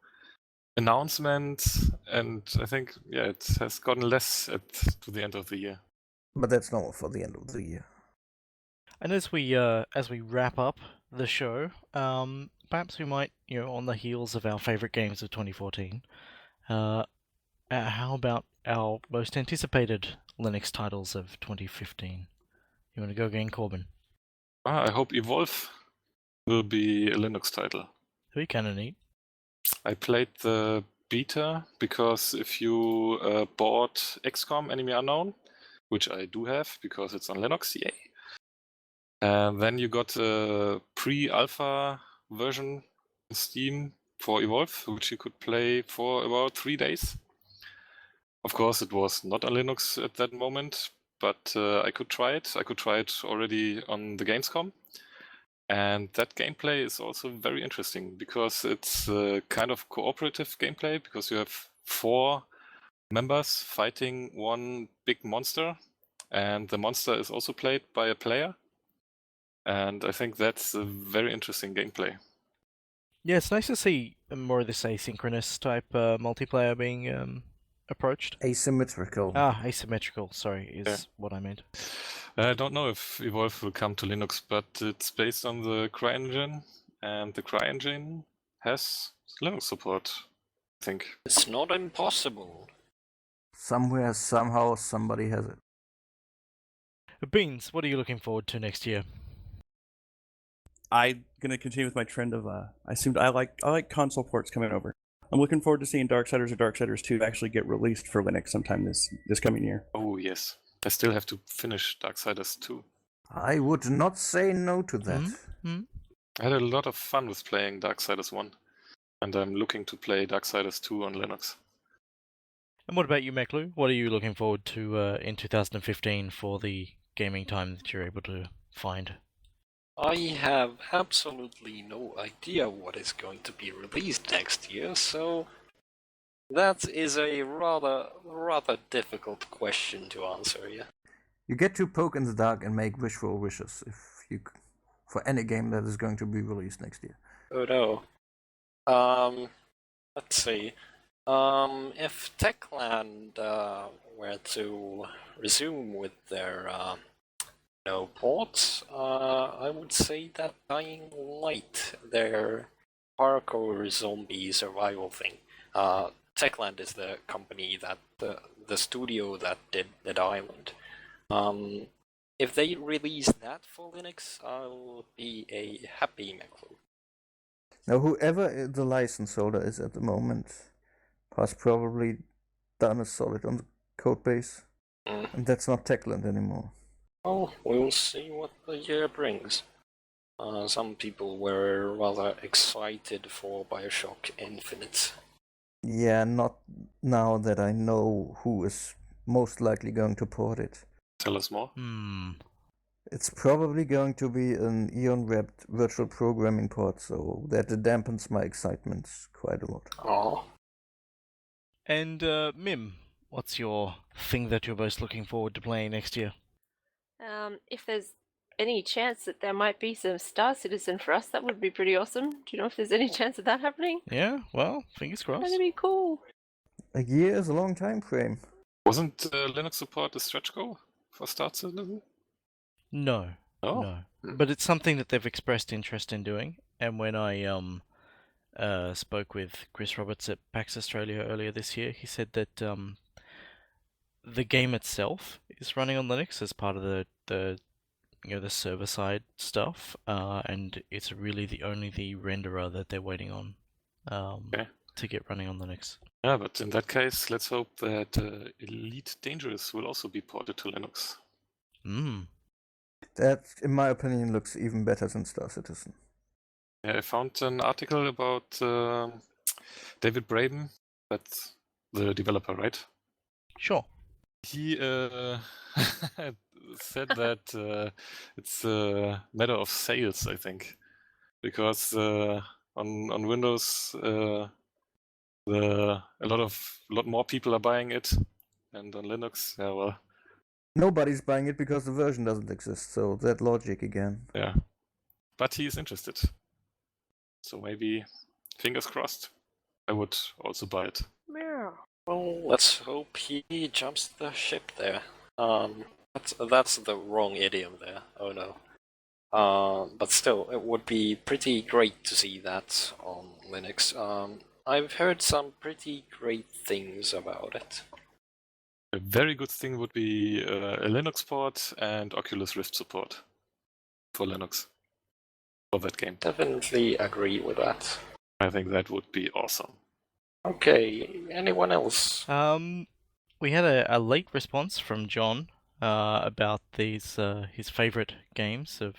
announcements, and I think it has gotten less to the end of the year. But that's normal for the end of the year. And as we wrap up the show, perhaps we might, on the heels of our favorite games of 2014, how about our most anticipated Linux titles of 2015? You want to go again, Corbin? I hope Evolve will be a Linux title. That'd be kind of neat. I played the beta because if you bought XCOM Enemy Unknown, which I do have because it's on Linux, yay. Then you got a pre-alpha version on Steam for Evolve, which you could play for about 3 days. Of course, it was not on Linux at that moment, but I could try it. I could try it already on the Gamescom. And that gameplay is also very interesting because it's a kind of cooperative gameplay because you have 4 members fighting one big monster, and the monster is also played by a player. And I think that's a very interesting gameplay. Yeah, it's nice to see more of this asynchronous type multiplayer being approached. Asymmetrical. Asymmetrical, sorry, is what I meant. I don't know if Evolve will come to Linux, but it's based on the CryEngine, and the CryEngine has Linux support, I think. It's not impossible. Somewhere, somehow, somebody has it. Beans, what are you looking forward to next year? I'm gonna continue with my trend of I like console ports coming over. I'm looking forward to seeing Darksiders or Darksiders 2 actually get released for Linux sometime this coming year. Oh yes, I still have to finish Darksiders 2. I would not say no to that. Mm-hmm. I had a lot of fun with playing Darksiders 1, and I'm looking to play Darksiders 2 on Linux. And what about you, Meklu? What are you looking forward to in 2015 for the gaming time that you're able to find? I have absolutely no idea what is going to be released next year, so that is a rather difficult question to answer, yeah. You get to poke in the dark and make wishful wishes for any game that is going to be released next year. Oh no. Let's see. If Techland were to resume with their ports, I would say that Dying Light, their parkour zombie survival thing. Techland is the company that the studio that did Dead Island. If they release that for Linux, I'll be a happy Meklu. Now, whoever the license holder is at the moment has probably done a solid on the code base, and that's not Techland anymore. Well, we'll see what the year brings. Some people were rather excited for Bioshock Infinite. Yeah, not now that I know who is most likely going to port it. Tell us more. It's probably going to be an Eon-wrapped virtual programming port, so that dampens my excitement quite a lot. Oh. And Mim, what's your thing that you're most looking forward to playing next year? If there's any chance that there might be some Star Citizen for us, that would be pretty awesome. Do you know if there's any chance of that happening? Yeah, well, fingers crossed. That'd be cool. A year is a long time frame. Wasn't Linux support a stretch goal for Star Citizen? No. Oh. No. But it's something that they've expressed interest in doing. And when I spoke with Chris Roberts at PAX Australia earlier this year, he said that the game itself is running on Linux as part of the server side stuff, and it's really only the renderer that they're waiting on to get running on Linux. Yeah, but in that case, let's hope that Elite Dangerous will also be ported to Linux. That, in my opinion, looks even better than Star Citizen. Yeah, I found an article about David Braben, that's the developer, right? Sure. He said that it's a matter of sales, I think, because on Windows a lot more people are buying it, and on Linux, yeah, well, nobody's buying it because the version doesn't exist. So that logic again. Yeah, but he is interested, so maybe fingers crossed. I would also buy it. Yeah. Well, let's hope he jumps the ship there. That's the wrong idiom there. Oh no. But still, it would be pretty great to see that on Linux. I've heard some pretty great things about it. A very good thing would be a Linux port and Oculus Rift support for Linux for that game. Definitely agree with that. I think that would be awesome. Okay, anyone else? We had a late response from John about these his favorite games of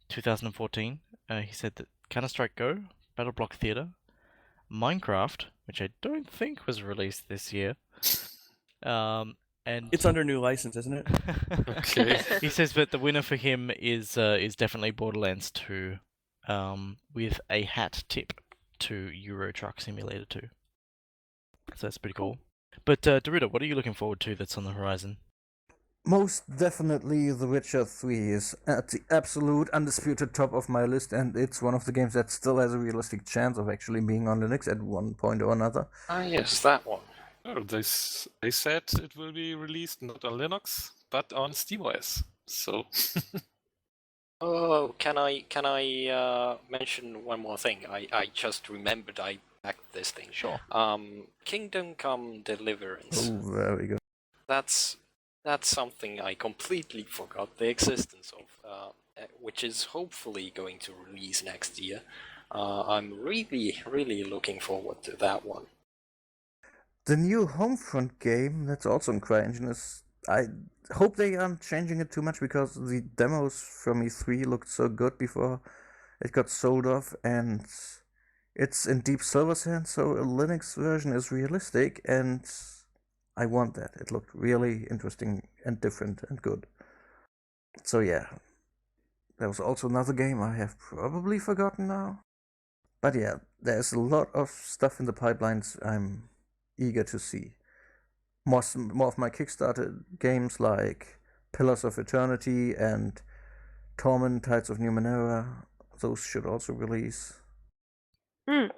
2014. He said that Counter-Strike Go, Battle Block Theater, Minecraft, which I don't think was released this year, and It's under new license, isn't it? Okay. he says that the winner for him is definitely Borderlands 2, with a hat tip to Euro Truck Simulator 2. So that's pretty cool. But Dorita, what are you looking forward to that's on the horizon? Most definitely The Witcher 3 is at the absolute undisputed top of my list, and it's one of the games that still has a realistic chance of actually being on Linux at one point or another. Ah, yes, that one. Oh, they said it will be released not on Linux, but on SteamOS. So. Oh, can I mention one more thing? I just remembered I backed this thing. Sure. Kingdom Come Deliverance. Oh, very good. That's something I completely forgot the existence of, which is hopefully going to release next year. I'm really looking forward to that one. The new Homefront game that's also in CryEngine is I hope they aren't changing it too much because the demos from E3 looked so good before it got sold off, and it's in Deep Silver's hands, so a Linux version is realistic, and I want that. It looked really interesting and different and good. So yeah, there was also another game I have probably forgotten now. But yeah, there's a lot of stuff in the pipelines I'm eager to see. More of my Kickstarter games like Pillars of Eternity and Torment Tides of Numenera, those should also release.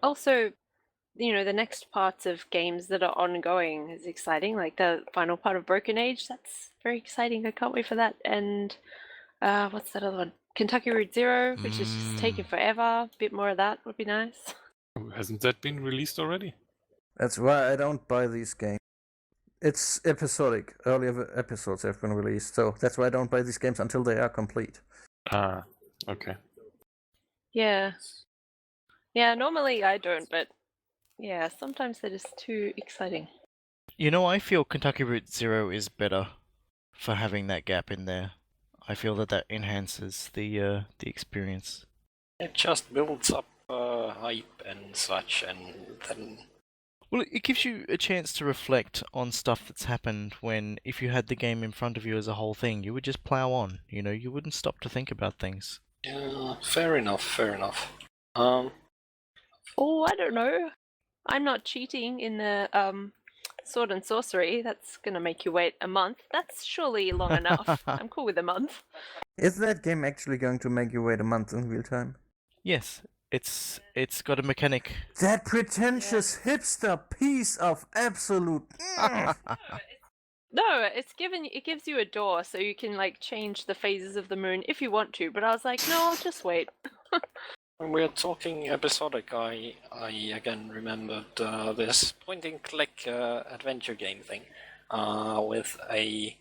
Also, the next parts of games that are ongoing is exciting. Like the final part of Broken Age, that's very exciting. I can't wait for that. And what's that other one? Kentucky Route Zero, which is just taking forever. A bit more of that would be nice. Hasn't that been released already? That's why I don't buy these games. It's episodic. Earlier episodes have been released, so that's why I don't buy these games until they are complete. Ah, okay. Yeah. Yeah, normally I don't, but yeah, sometimes they're just too exciting. I feel Kentucky Route Zero is better for having that gap in there. I feel that enhances the experience. It just builds up hype and such, and then Well, it gives you a chance to reflect on stuff that's happened when, if you had the game in front of you as a whole thing, you would just plow on. You wouldn't stop to think about things. yeah, fair enough. Oh, I don't know. I'm not cheating in the sword and sorcery. That's gonna make you wait a month. That's surely long enough. I'm cool with a month. Is that game actually going to make you wait a month in real time? Yes, it's got a mechanic. That pretentious hipster piece of absolute. No, it gives you a door so you can like change the phases of the moon if you want to. But I was like, no, I'll just wait. When we're talking episodic, I again remembered this point-and-click adventure game thing with a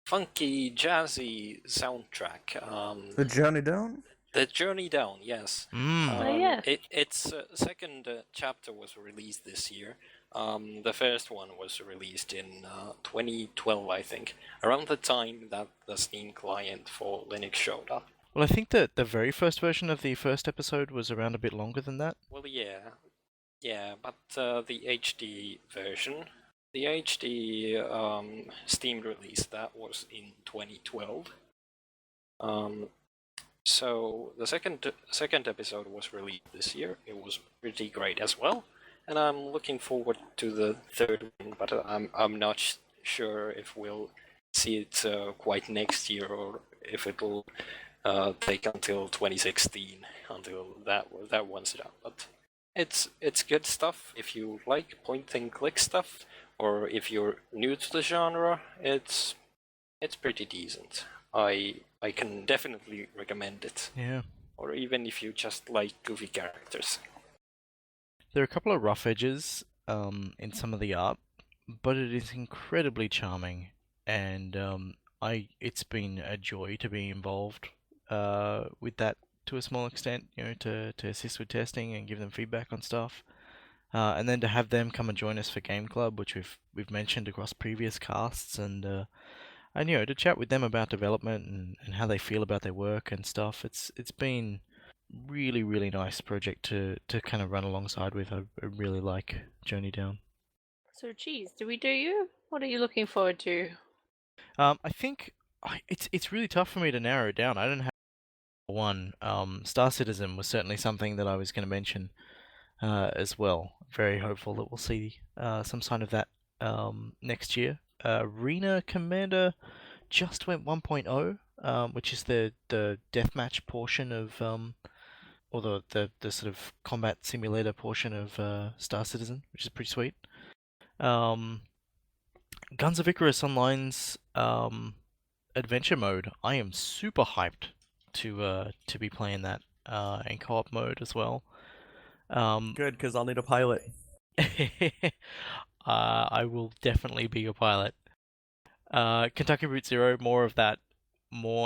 funky, jazzy soundtrack. The Journey Down? The Journey Down, yes. Oh, yeah. Its second chapter was released this year. The first one was released in 2012, I think, around the time that the Steam client for Linux showed up. Well, I think that the very first version of the first episode was around a bit longer than that. Well, yeah, but the HD version, the HD Steam release, that was in 2012. So the second episode was released this year. It was pretty great as well, and I'm looking forward to the third one. But I'm not sure if we'll see it quite next year or if it'll take until 2016 until that one's done. But it's good stuff if you like point and click stuff, or if you're new to the genre, it's pretty decent. I can definitely recommend it. Yeah. Or even if you just like goofy characters. There are a couple of rough edges in some of the art, but it is incredibly charming, and it's been a joy to be involved with that to a small extent, to assist with testing and give them feedback on stuff. And then to have them come and join us for Game Club, which we've mentioned across previous casts, and to chat with them about development and how they feel about their work and stuff. It's been really, really nice project to kind of run alongside with. I really like Journey Down. So, Cheese, do we do you? What are you looking forward to? I think it's really tough for me to narrow it down. I don't have one. Star Citizen was certainly something that I was going to mention as well. Very hopeful that we'll see some sign of that next year. Arena Commander just went 1.0, which is the deathmatch portion of or the sort of combat simulator portion of Star Citizen, which is pretty sweet. Guns of Icarus Online's adventure mode. I am super hyped to be playing that in co-op mode as well. Good, because I'll need a pilot. I will definitely be your pilot. Kentucky Route Zero, more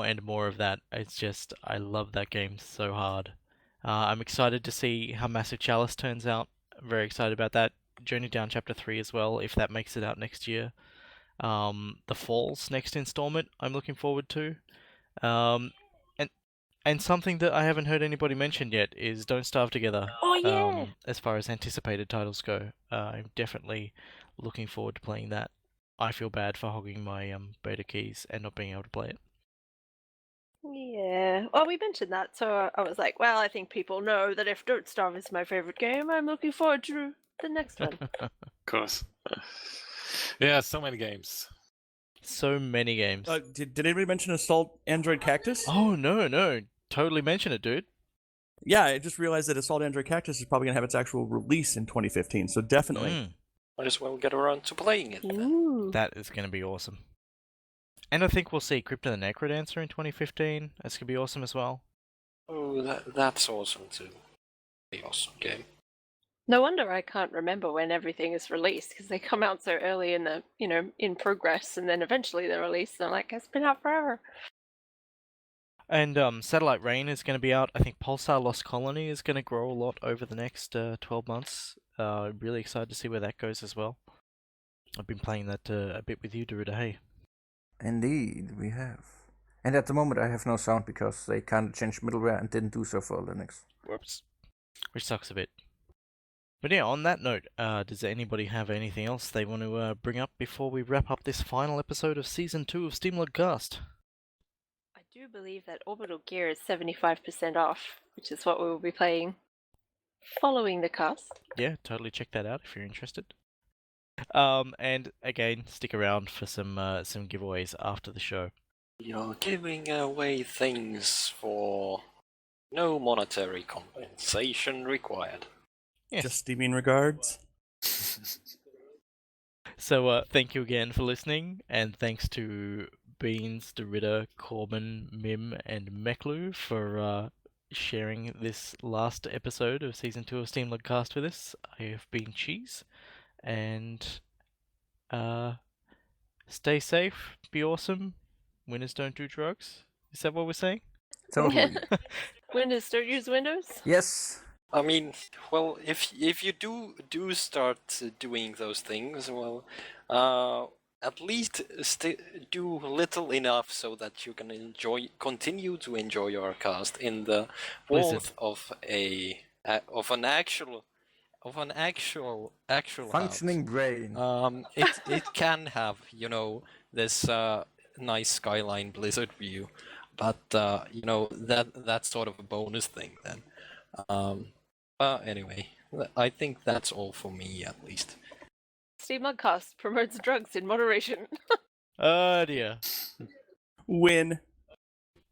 and more of that. It's just, I love that game so hard. I'm excited to see how Massive Chalice turns out. Very excited about that. Journey Down Chapter 3 as well, if that makes it out next year. The Fall's next installment I'm looking forward to. Um, and something that I haven't heard anybody mention yet is Don't Starve Together. Oh yeah. As far as anticipated titles go, I'm definitely looking forward to playing that. I feel bad for hogging my beta keys and not being able to play it. Yeah. Well, we mentioned that, so I was like, well, I think people know that if Don't Starve is my favorite game, I'm looking forward to the next one. Of course. Yeah, so many games. So many games. Did anybody mention Assault Android Cactus? Oh no, totally mention it, dude. Yeah, I just realized that Assault Android Cactus is probably going to have its actual release in 2015, so definitely. Might as well get around to playing it then. Ooh. That is going to be awesome. And I think we'll see Crypto the Necrodancer in 2015. That's going to be awesome as well. Oh, that's awesome too. The awesome game. No wonder I can't remember when everything is released, because they come out so early in the, in progress, and then eventually they're released, and I'm like, it's been out forever. And Satellite Rain is going to be out. I think Pulsar Lost Colony is going to grow a lot over the next 12 months. Really excited to see where that goes as well. I've been playing that a bit with you, Dorita. Hey. Indeed, we have. And at the moment I have no sound because they kind of changed middleware and didn't do so for Linux. Whoops. Which sucks a bit. But yeah, on that note, does anybody have anything else they want to bring up before we wrap up this final episode of Season 2 of SteamLUG Cast? I do believe that Orbital Gear is 75% off, which is what we will be playing following the cast. Yeah, totally check that out if you're interested. And again, stick around for some giveaways after the show. You're giving away things for no monetary compensation required. Yes. Just steaming regards. So thank you again for listening, and thanks to Beans, Dorita, Corbin, Mim, and Meklu for sharing this last episode of Season 2 of SteamLUG Cast with us. I have been Cheese, and stay safe, be awesome, winners don't do drugs. Is that what we're saying? Totally. Windows, don't use Windows? Yes. I mean, well, if you do start doing those things, well, at least do little enough so that you can continue to enjoy your cast in the warmth of an actual Functioning house. brain. It can have this nice skyline blizzard view, but that's sort of a bonus thing then. Anyway, I think that's all for me at least. SteamLUG Cast promotes drugs in moderation. Oh dear. Win.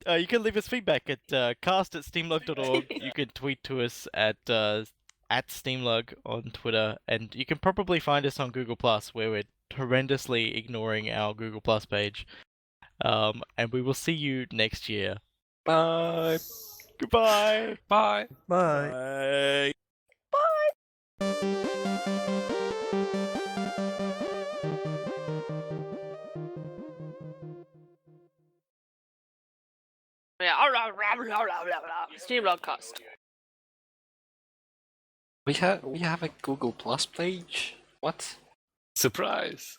You can leave us feedback at cast@steamlug.org. You can tweet to us at @steamlug on Twitter, and you can probably find us on Google Plus, where we're horrendously ignoring our Google Plus page. And we will see you next year. Bye. Goodbye. Bye. Bye. SteamLUG Cast. We have a Google Plus page. What? Surprise.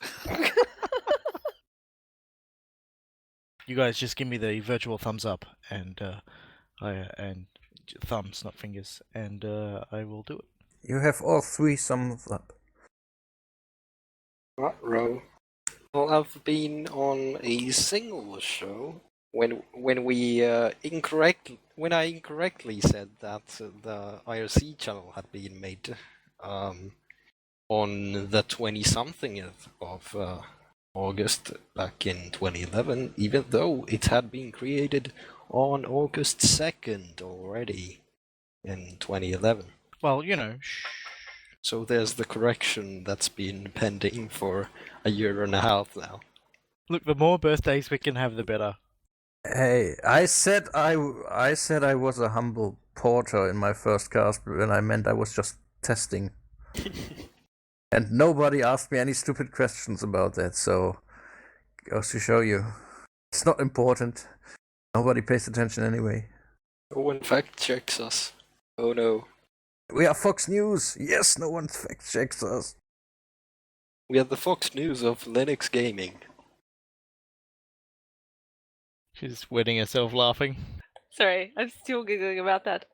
You guys just give me the virtual thumbs up and thumbs, not fingers, and I will do it. You have all three thumbs up. Row. Well, I've been on a single show when I incorrectly said that the IRC channel had been made on the 20-something of August back in 2011, even though it had been created on August 2nd already in 2011. Well, So there's the correction that's been pending for a year and a half now. Look, the more birthdays we can have, the better. Hey, I said I was a humble porter in my first cast when I meant I was just testing. And nobody asked me any stupid questions about that, so goes to show you. It's not important. Nobody pays attention anyway. No one fact checks us. Oh no. We are Fox News. Yes, no one fact checks us. We are the Fox News of Linux gaming. She's wetting herself laughing. Sorry, I'm still giggling about that.